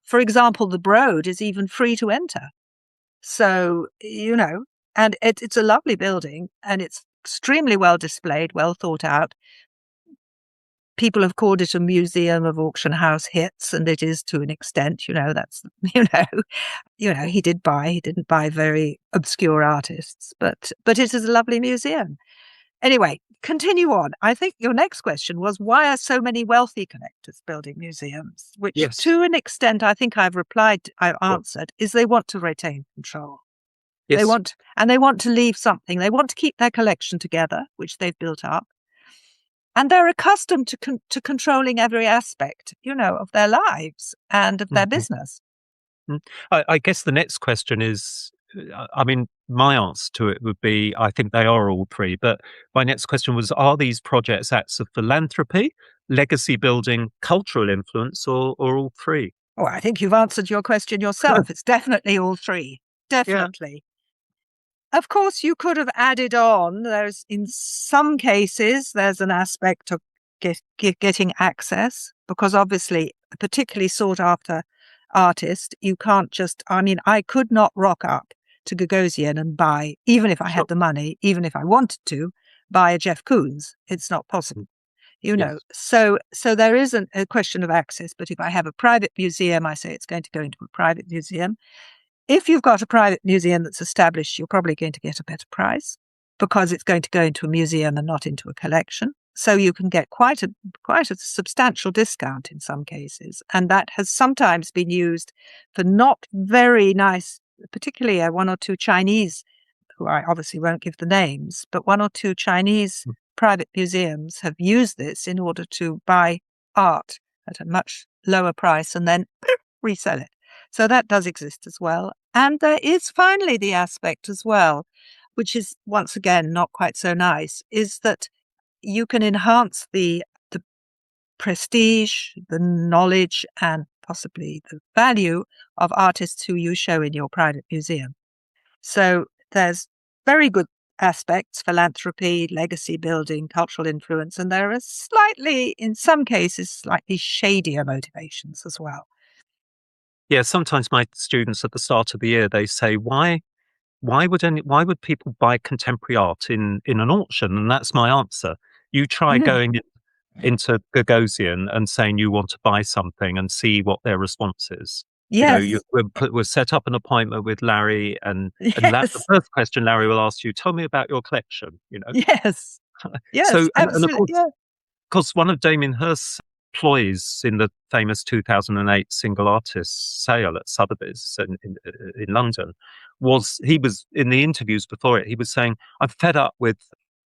For example, the Broad is even free to enter. So, and it's a lovely building, and it's extremely well displayed, well thought out. People have called it a museum of auction house hits, and it is to an extent. That's he didn't buy very obscure artists, but it is a lovely museum. Anyway, continue on. I think your next question was, why are so many wealthy collectors building museums? Which, Yes. to an extent, I think I've Sure. answered, is they want to retain control. They Yes. want to leave something. They want to keep their collection together, which they've built up. And they're accustomed to controlling every aspect, of their lives and of their Mhm. business. Mm. I guess the next question is, I mean, my answer to it would be, I think they are all three. But my next question was, are these projects acts of philanthropy, legacy building, cultural influence, or all three? Oh, I think you've answered your question yourself. It's definitely all three. Yeah. Definitely. Of course, you could have added on, in some cases, there's an aspect of getting access, because obviously, a particularly sought after artist, you can't just, I mean, I could not rock up to Gagosian and buy, even if I Sure. had the money, even if I wanted to, buy a Jeff Koons. It's not Mm. possible. Yes. So there isn't a question of access, but if I have a private museum, I say it's going to go into a private museum. If you've got a private museum that's established, you're probably going to get a better price because it's going to go into a museum and not into a collection. So you can get quite a substantial discount in some cases. And that has sometimes been used for not very nice, particularly one or two Chinese, who I obviously won't give the names, but one or two Chinese Mm. private museums have used this in order to buy art at a much lower price and then resell it. So that does exist as well. And there is finally the aspect as well, which is once again not quite so nice, is that you can enhance the prestige, the knowledge, and possibly the value of artists who you show in your private museum. So there's very good aspects, philanthropy, legacy building, cultural influence, and there are slightly, in some cases, slightly shadier motivations as well. Yeah. Sometimes my students at the start of the year, they say, why would people buy contemporary art in an auction? And that's my answer. You try going into Gagosian and saying you want to buy something and see what their response is. Yes, We'll set up an appointment with Larry, and the yes, first question Larry will ask you, tell me about your collection. yes, yes, So, and of absolutely. Yeah. course, one of Damien Hirst's ploys in the famous 2008 single artist sale at Sotheby's in London was, he was in the interviews before it, he was saying, I'm fed up with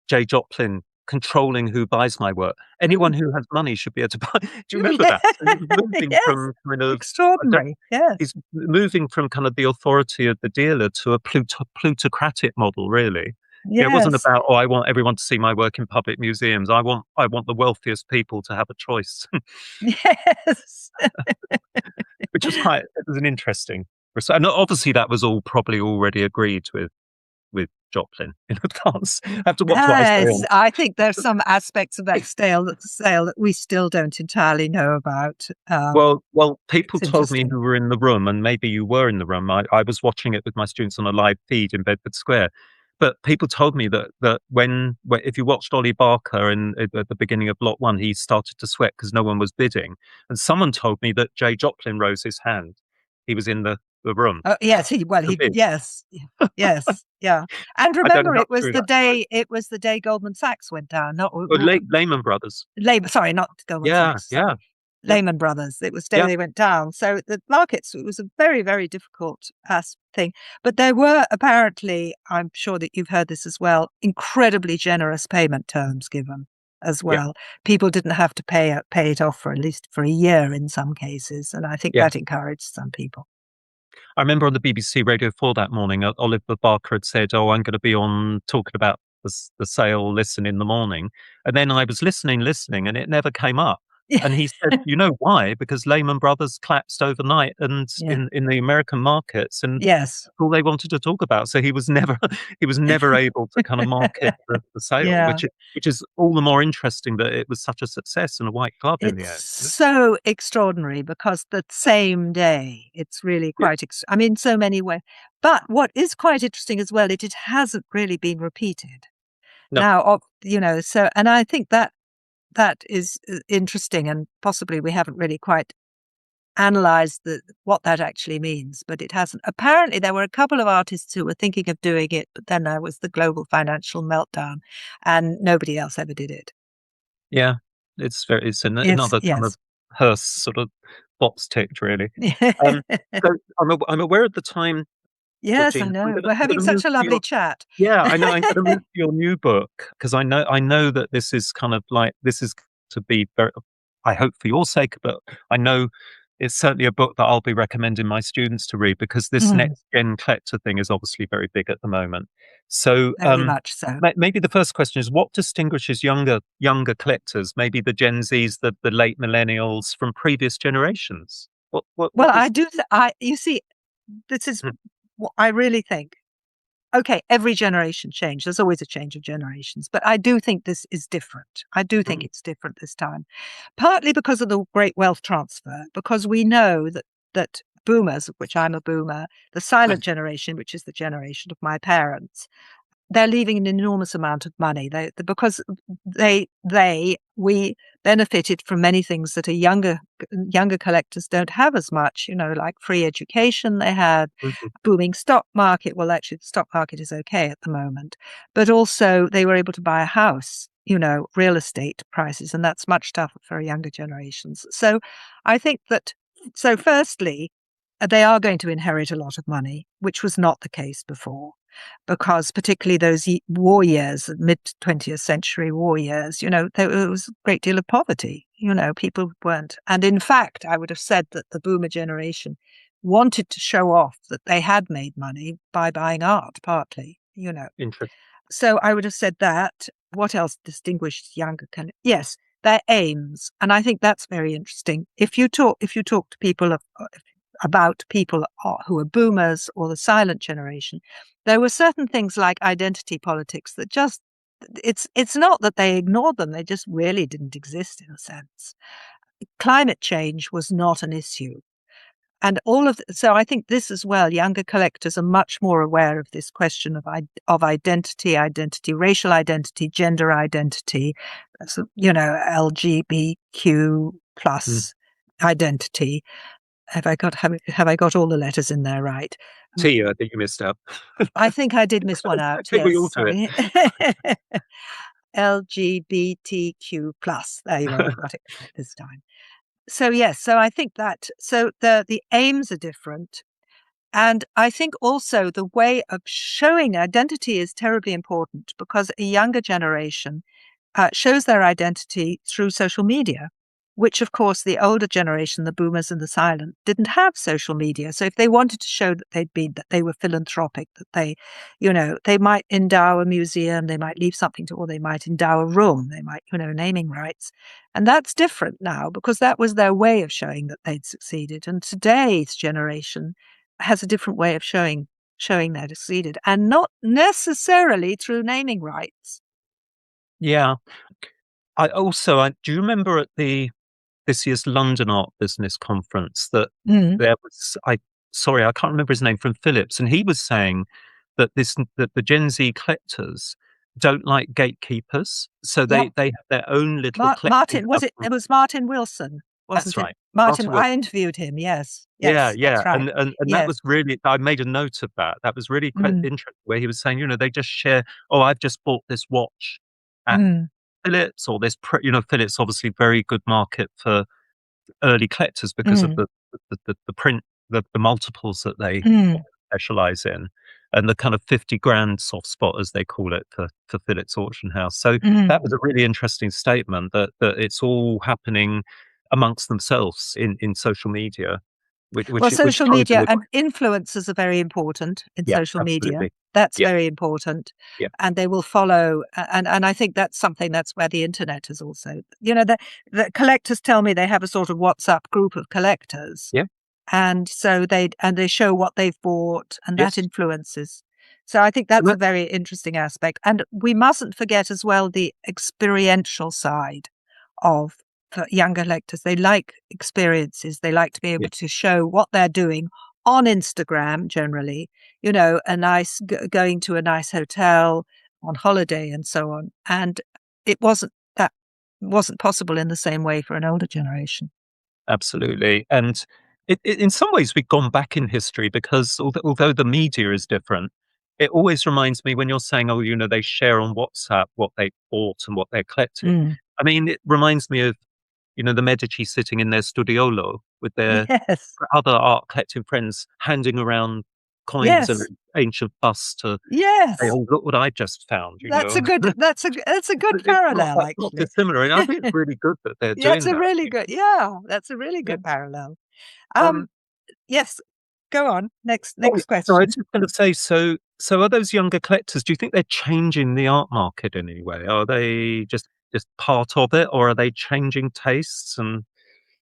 Jay Joplin controlling who buys my work. Anyone Mm. who has money should be able to buy. Do you remember that? So he was moving Yes, from kind of, I don't, extraordinary. Yes, he's moving from kind of the authority of the dealer to a plutocratic model, really. Yeah, it wasn't yes, about, oh, I want everyone to see my work in public museums. I want the wealthiest people to have a choice, yes. which was quite, it was an interesting. And obviously, that was all probably already agreed with Joplin in advance. I have to watch what I say on. I think there's some aspects of that sale that we still don't entirely know about. Well, people It's told me interesting. who were in the room, and maybe you were in the room. I was watching it with my students on a live feed in Bedford Square. But people told me that when if you watched Ollie Barker at the beginning of Lot One, he started to sweat because no one was bidding. And someone told me that Jay Joplin rose his hand. He was in the room Oh, yes, to bid. yes, yes, yeah. And I don't know remember, how true that is. it was the day Goldman Sachs went down. Not But Lehman Brothers. Sorry, not Goldman Yeah, Sachs. yeah, Sorry, yeah, Lehman Brothers. It was the day yeah, they went down. So the markets, it was a very, very difficult thing. But there were apparently, I'm sure that you've heard this as well, incredibly generous payment terms given as yeah, well. People didn't have to pay it off for at least for a year in some cases, and I think yeah. that encouraged some people. I remember on the BBC Radio 4 that morning, Oliver Barker had said, "Oh, I'm going to be on talking about the sale listen in the morning," and then I was listening, and it never came up. Yeah. And he said, "You know why? Because Lehman Brothers collapsed overnight and Yeah. in the American markets, and Yes. all they wanted to talk about." So he was never he was never able to kind of market the sale, Yeah. which is all the more interesting that it was such a success and a white glove in the It's end. so extraordinary because the same day, it's really Yeah. quite I mean, so many ways. But what is quite interesting as well, it hasn't really been repeated. No. Now, so and I think that is interesting, and possibly we haven't really quite analyzed what that actually means, but it hasn't. Apparently, there were a couple of artists who were thinking of doing it, but then there was the global financial meltdown, and nobody else ever did it. Yeah. It's It's another kind of yes. Hearst sort of box ticked, really. Um, so I'm aware at the time, Yes, I Georgina, know. We're I'm having gonna such move a to lovely your chat. yeah, I know. I'm going to move to your new book because I know that this is kind of like this is to be very. I hope for your sake, but I know it's certainly a book that I'll be recommending my students to read because this Mm, next gen collector thing is obviously very big at the moment. So very much so. maybe the first question is what distinguishes younger collectors, maybe the Gen Zs, the late millennials from previous generations. Well, What I is? do I you see, this is what I really think. Okay, every generation change. There's always a change of generations, but I do think this is different. I do think Mm, it's different this time, partly because of the great wealth transfer, because we know that boomers, of which I'm a boomer, the silent generation, which is the generation of my parents, they're leaving an enormous amount of money. Because we benefited from many things that a younger collectors don't have as much. Like free education. They had mhm, booming stock market. Well, actually, the stock market is okay at the moment, but also they were able to buy a house. Real estate prices, and that's much tougher for younger generations. So, I think that. So, firstly, they are going to inherit a lot of money, which was not the case before because particularly those war years, mid 20th century war years, there was a great deal of poverty. People weren't. And in fact, I would have said that the boomer generation wanted to show off that they had made money by buying art, partly. interesting. So I would have said that. What else distinguished younger yes, their aims. And I think that's very interesting. If you talk to people about people who are boomers or the silent generation, there were certain things like identity politics that just it's not that they ignored them, they just really didn't exist in a sense. Climate change was not an issue. And so I think this as well, younger collectors are much more aware of this question of identity, racial identity, gender identity, so, LGBTQ Mm. plus identity. Have I got all the letters in there right? Mm, T, I think you missed out. I think I did miss one I out. think we Yes, all do it. sorry. LGBTQ plus. There you go. I've got it right this time. So yes, so I think that the aims are different. And I think also the way of showing identity is terribly important because a younger generation shows their identity through social media, which, of course, the older generation, the boomers and the silent, didn't have social media. So if they wanted to show that they were philanthropic, that they might endow a museum, they might leave something to, or they might endow a room, they might, naming rights. And that's different now because that was their way of showing that they'd succeeded. And today's generation has a different way of showing they'd succeeded, and not necessarily through naming rights. Yeah. I do you remember at this year's London Art Business Conference that Mm. there was sorry, I can't remember his name, from Philips, and he was saying that the Gen Z collectors don't like gatekeepers, so Yep. they have their own little collecting Martin, was club. it? It was Martin Wilson, That's wasn't it? right. Martin. Martin Will. I interviewed him. Yes, Yeah, yes, yeah, that's right. and that Yes. was really I made a note of that. That was really quite Mm, interesting where he was saying, they just share, "Oh, I've just bought this watch at mm, Philips," or Philips obviously very good market for early collectors because of mm, the print, the multiples that they mm, specialize in, and the kind of 50 grand soft spot, as they call it, for Philips Auction House. So mm. that was a really interesting statement that it's all happening amongst themselves in social media, Well, which social ties in media with and influencers are very important in yeah, social media. absolutely. That's Yeah, very important. yeah, And they will follow. And I think that's something that's where the internet is also, the collectors tell me they have a sort of WhatsApp group of collectors. yeah, And so they show what they've bought, and that yes. influences. So I think And that's a that, very interesting aspect. And we mustn't forget as well the experiential side of for younger collectors. They like experiences. They like to be yeah, able to show what they're doing on Instagram generally, a nice going to a nice hotel on holiday and so on. And it wasn't possible in the same way for an older generation. absolutely. And in some ways, we've gone back in history because although the media is different, it always reminds me when you're saying, oh, they share on WhatsApp what they bought and what they're collecting. Mm. I mean, it reminds me of, the Medici sitting in their studiolo with their Yes. other art collecting friends handing around coins and Yes. ancient busts to say, Yes. "Oh, look what I just found," That's a good But it's not parallel, that's not actually. dissimilar, and I think it's really good that they're Yeah, it's doing a that. really good yeah, that's a really Yeah. good parallel. Um, Um, yes, go on. Next oh, next no, I was question. just gonna say, so are those younger collectors, do you think they're changing the art market in any way? Are they just part of it, or are they changing tastes and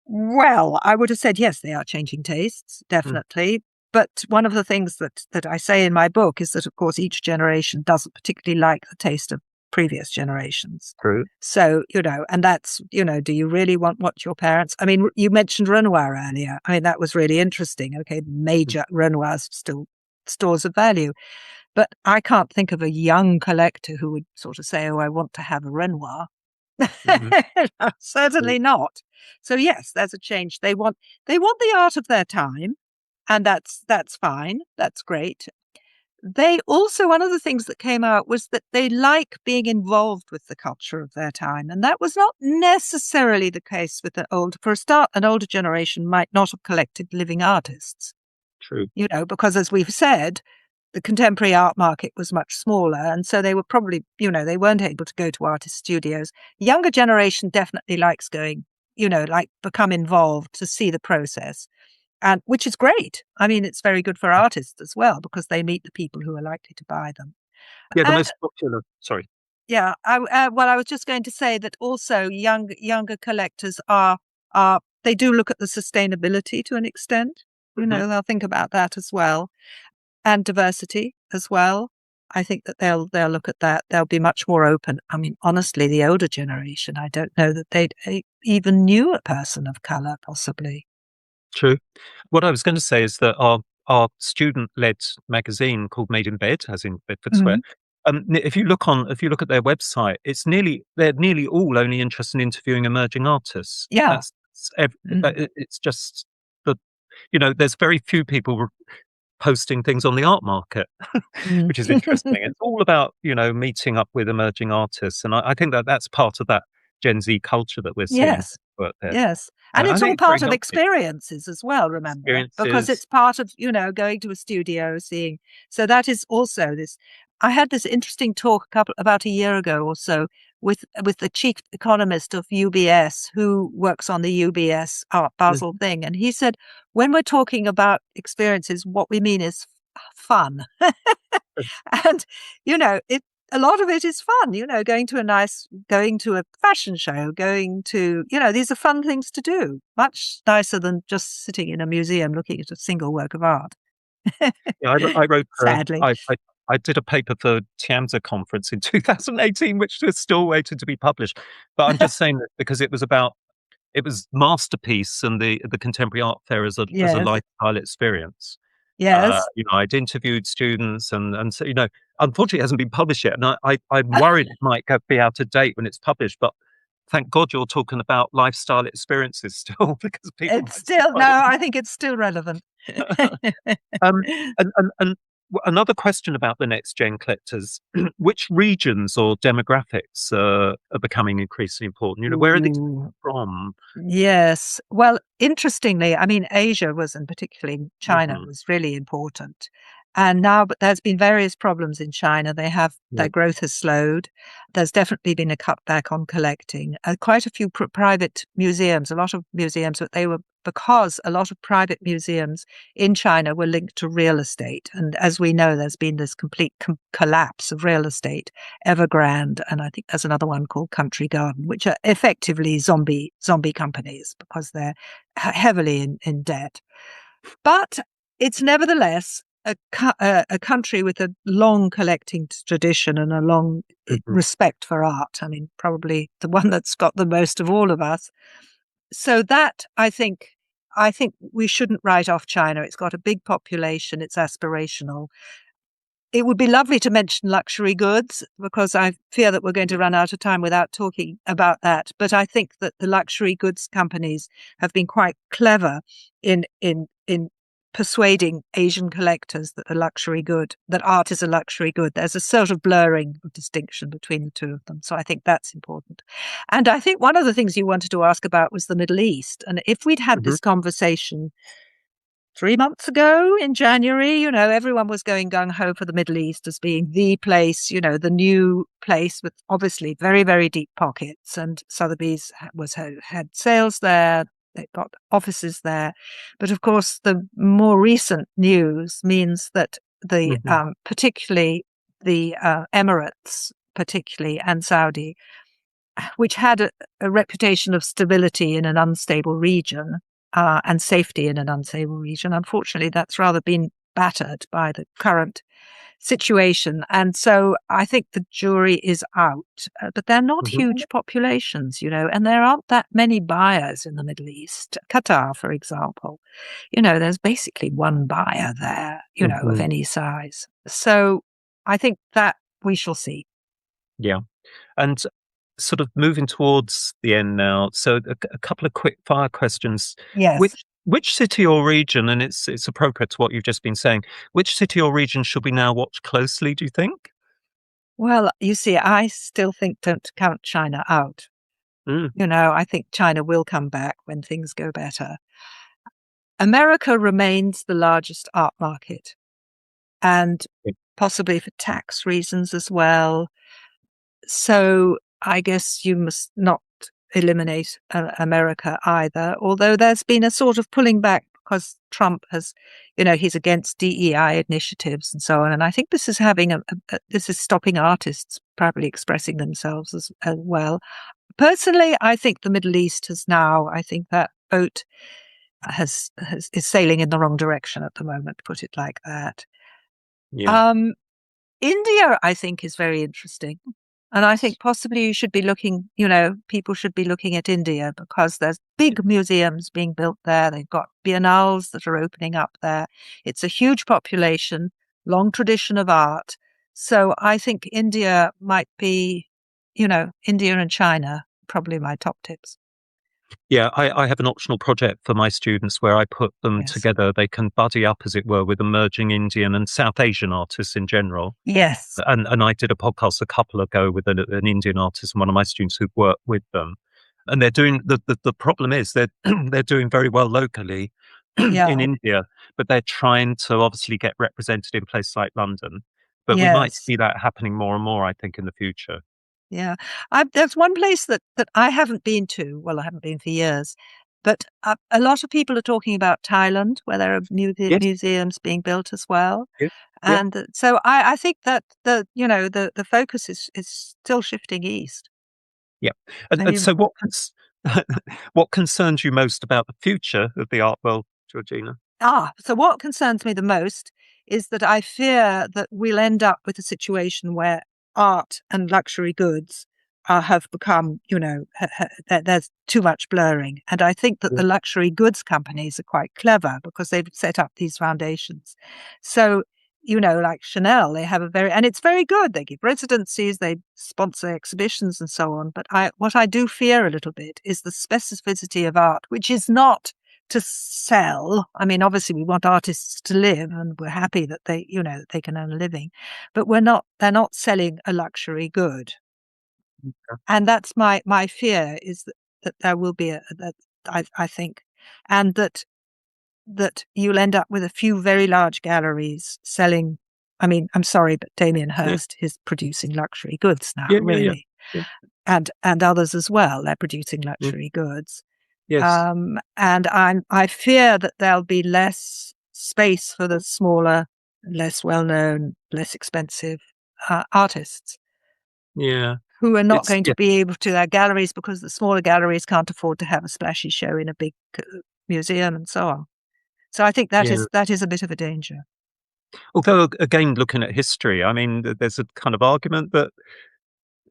Well, I would have said, yes, they are changing tastes, mm, definitely. But one of the things that I say in my book is that, of course, each generation doesn't particularly like the taste of previous generations. true? So, and that's, do you really want what your parents, I mean, you mentioned Renoir earlier. I mean, that was really interesting. Okay. Mm, Major Renoirs still stores of value, but I can't think of a young collector who would sort of say, oh, I want to have a Renoir. mhm, No, true. certainly not. So yes, there's a change. They want the art of their time, and that's fine. That's great. They also one of the things that came out was that they like being involved with the culture of their time, and that was not necessarily the case with for a start, an older generation might not have collected living artists, True. because as we've said, the contemporary art market was much smaller. And so they were probably, they weren't able to go to artist studios. Younger generation definitely likes going, like become involved to see the process. And which is great. I mean, it's very good for artists as well because they meet the people who are likely to buy them. Yeah, the And most popular sorry. yeah, well, I was just going to say that also younger collectors they do look at the sustainability to an extent. Mhm. They'll think about that as well. And diversity as well. I think that they'll look at that. They'll be much more open. I mean, honestly, the older generation, I don't know that they'd even knew a person of color, possibly. True. What I was gonna say is that our student-led magazine called Made in Bed, as in Bedford Square, Mm. if you look at their website, they're nearly all only interested in interviewing emerging artists. Yeah. That's ev Mm. it's just the there's very few people posting things on the art market, Mm. which is interesting. It's all about, meeting up with emerging artists, and I think that that's part of that Gen Z culture that we're seeing Yes. work there. Yes. And I it's all think it's very part of healthy. experiences as well, remember, because Experiences. it's part of, going to a studio, seeing. So that is also this. I had this interesting talk about a year ago or so with the chief economist of UBS who works on the UBS Art Mm, Basel thing. And he said, when we're talking about experiences, what we mean is fun. uh, And, a lot of it is fun, going to a fashion show, these are fun things to do, much nicer than just sitting in a museum looking at a single work of art. yeah, I wrote, Sadly. I did a paper for Tiamza conference in 2018, which is still waiting to be published. But I'm just saying that because it was Masterpiece and the Contemporary Art Fair as a Yes. lifestyle experience. Yes. I'd interviewed students and so, unfortunately it hasn't been published yet, and I'm worried it might be out of date when it's published, but thank God you're talking about lifestyle experiences still because people It's might still still no, find it. I think it's still relevant. Um, another question about the next gen collectors, which regions or demographics are becoming increasingly important? Where are these Ooh. from? Yes. Well, interestingly, I mean, Asia was, and particularly China Mhm. was really important. And now, but there's been various problems in China. Yeah. Their growth has slowed. There's definitely been a cutback on collecting. Quite a few private museums, a lot of museums, but they were because a lot of private museums in China were linked to real estate. And as we know, there's been this complete collapse of real estate, Evergrande, and I think there's another one called Country Garden, which are effectively zombie companies because they're heavily in debt. But it's nevertheless a country with a long collecting tradition and a long Mhm. respect for art. I mean, probably the one that's got the most of all of us. So that I think we shouldn't write off China. It's got a big population. It's aspirational. It would be lovely to mention luxury goods because I fear that we're going to run out of time without talking about that. But I think that the luxury goods companies have been quite clever in persuading Asian collectors that art is a luxury good. There's a sort of blurring of distinction between the two of them. So I think that's important. And I think one of the things you wanted to ask about was the Middle East. And if we'd had Mhm. this conversation 3 months ago in January, everyone was going gung ho for the Middle East as being the place, the new place with obviously very, very deep pockets. And Sotheby's had sales there. They've got offices there. But of course, the more recent news means that Mhm. particularly the Emirates, particularly, and Saudi, which had a reputation of stability in an unstable region and safety in an unstable region. Unfortunately, that's rather been battered by the current situation. And so I think the jury is out, but they're not Mhm. huge populations, and there aren't that many buyers in the Middle East. Qatar, for example, there's basically one buyer there, of Mhm. any size. So I think that we shall see. Yeah. And sort of moving towards the end now, so a couple of quick fire questions. Yes. Which city or region, and it's appropriate to what you've just been saying, which city or region should we now watch closely, do you think? Well, you see, I still think don't count China out. Mm. I think China will come back when things go better. America remains the largest art market, and possibly for tax reasons as well. So I guess you must not eliminate America either, although there's been a sort of pulling back because Trump has, he's against DEI initiatives and so on. And I think this is this is stopping artists probably expressing themselves as well. Personally, I think the Middle East I think that boat is sailing in the wrong direction at the moment, to put it like that. Yeah. Um, India, I think, is very interesting. And I think possibly people should be looking at India because there's big museums being built there. They've got biennales that are opening up there. It's a huge population, long tradition of art. So I think India might be, India and China, probably my top tips. Yeah, I have an optional project for my students where I put them Yes. together. They can buddy up, as it were, with emerging Indian and South Asian artists in general. Yes. And I did a podcast a couple ago with an Indian artist and one of my students who worked with them. And they're doing the problem is they're they're doing very well locally Yeah. in India, but they're trying to obviously get represented in places like London. But we might Yes. see that happening more and more, I think, in the future. Yeah. There's one place that I haven't been to. Well, I haven't been for years, but a lot of people are talking about Thailand, where there are Yes. museums being built as well. Yeah. Yeah. And so I think that the focus is still shifting east. Yeah. And Maybe. so what concerns you most about the future of the art world, Georgina? So what concerns me the most is that I fear that we'll end up with a situation where art and luxury goods have become, that there's too much blurring. And I think that Yeah. the luxury goods companies are quite clever because they've set up these foundations. So, like Chanel, they have and it's very good. They give residencies, they sponsor exhibitions and so on. But what I do fear a little bit is the specificity of art, which is not to sell. I mean, obviously we want artists to live and we're happy that they can earn a living, but they're not selling a luxury good. And that's my fear is that there will be that I think, and that that you'll end up with a few very large galleries selling. I mean, I'm sorry, but Damien Hirst is producing luxury goods now, Yeah, yeah, yeah. really. Yeah. And others as well. They're producing Mm. luxury goods. Yes. And I fear that there'll be less space for the smaller, less well-known, less expensive artists Yeah. who are not It's going to yeah. be able to their galleries because the smaller galleries can't afford to have a splashy show in a big museum and so on. So I think that Yeah. is a bit of a danger. Although again, looking at history, I mean, there's a kind of argument that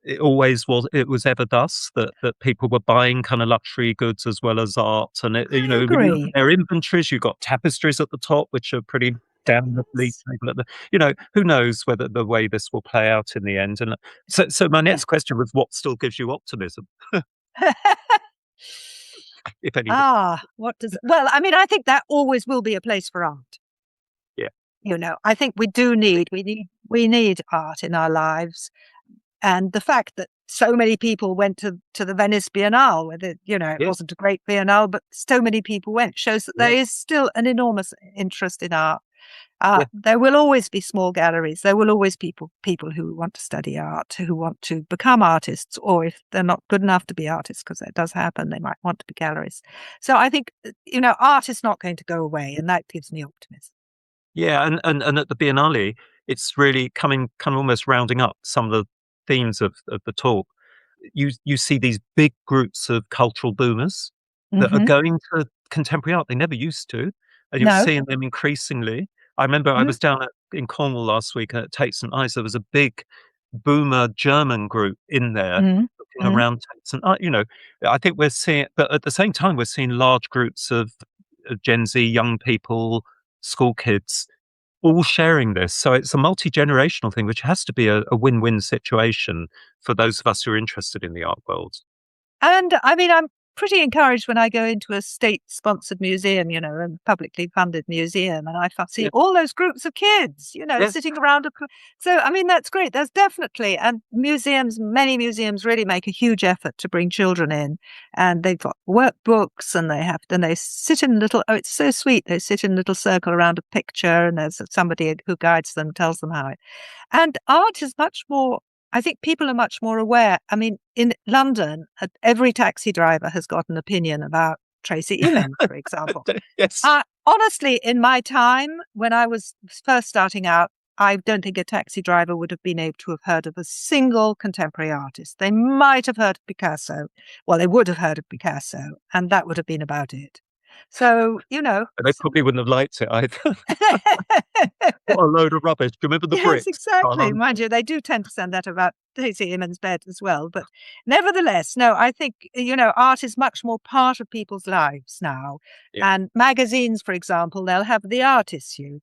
it was ever thus, that people were buying kind of luxury goods as well as art. And I when you look at agree. their inventories, you've got tapestries at the top, which are pretty down the league table at who knows whether the way this will play out in the end. And so my Yeah. next question was, what still gives you optimism, if anything? What does? Well, I mean, I think that always will be a place for art. Yeah. I think we need art in our lives. And the fact that so many people went to the Venice Biennale, whether, it Yeah. wasn't a great biennale, but so many people went, shows that there Yeah. is still an enormous interest in art. Yeah. There will always be small galleries. There will always be people who want to study art, who want to become artists, or if they're not good enough to be artists, because that does happen, they might want to be galleries. So I think, art is not going to go away, and that gives me optimism. Yeah, and at the Biennale, it's really coming kind of almost rounding up some of the themes of the talk. You see these big groups of cultural boomers that are Hmm. going to contemporary art. They never used to, and you're No. seeing them increasingly. I remember I Mm, was down in Cornwall last week at Tate St Ives. There was a big boomer German group in there mm, looking mm. around Tate St Ives. I think we're seeing, but at the same time, we're seeing large groups of Gen Z young people, school kids all sharing this. So it's a multi-generational thing, which has to be a win-win situation for those of us who are interested in the art world. And I mean, I'm pretty encouraged when I go into a state-sponsored museum, a publicly funded museum, and see Yeah, all those groups of kids, yeah, sitting around. So, I mean, that's great. There's definitely, and many museums really make a huge effort to bring children in, and they've got workbooks, and they sit in it's so sweet. They sit in a little circle around a picture, and there's somebody who guides them, tells them how it. And art is much more. I think people are much more aware. I mean, in London, every taxi driver has got an opinion about Tracy Emin, for example. yes. Honestly, in my time, when I was first starting out, I don't think a taxi driver would have been able to have heard of a single contemporary artist. They might have heard of Picasso. Well, they would have heard of Picasso, and that would have been about it. So, They probably wouldn't have liked it either. What a load of rubbish. Do you remember the Yes, bricks? exactly. Mind you, they do tend to send that about Daisy Emin's bed as well. But nevertheless, no, I think, art is much more part of people's lives now. Yeah. And magazines, for example, they'll have the art issue,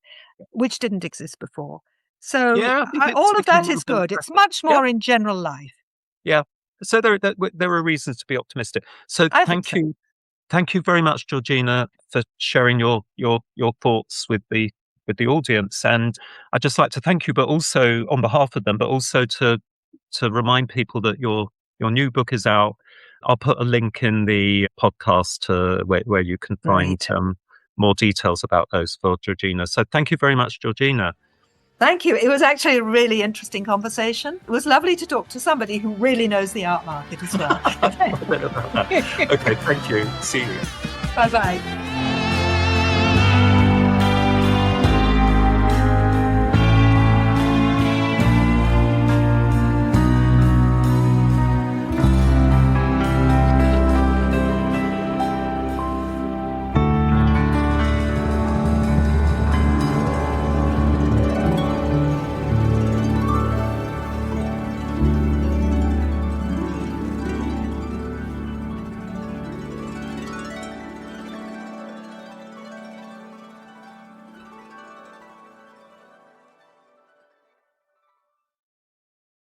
which didn't exist before. So Yeah, I think it's all of that becoming is a good. It's much yeah, more in general life. yeah. So there are reasons to be optimistic. So I think so. Thank you very much, Georgina, for sharing your thoughts with the audience. And I'd just like to thank you, but also on behalf of them, but also to remind people that your new book is out. I'll put a link in the podcast to where you can find Great. more details about those for Georgina. So thank you very much, Georgina. Thank you. It was actually a really interesting conversation. It was lovely to talk to somebody who really knows the art market as well. I don't know about that. Okay, thank you. See you. Bye-bye.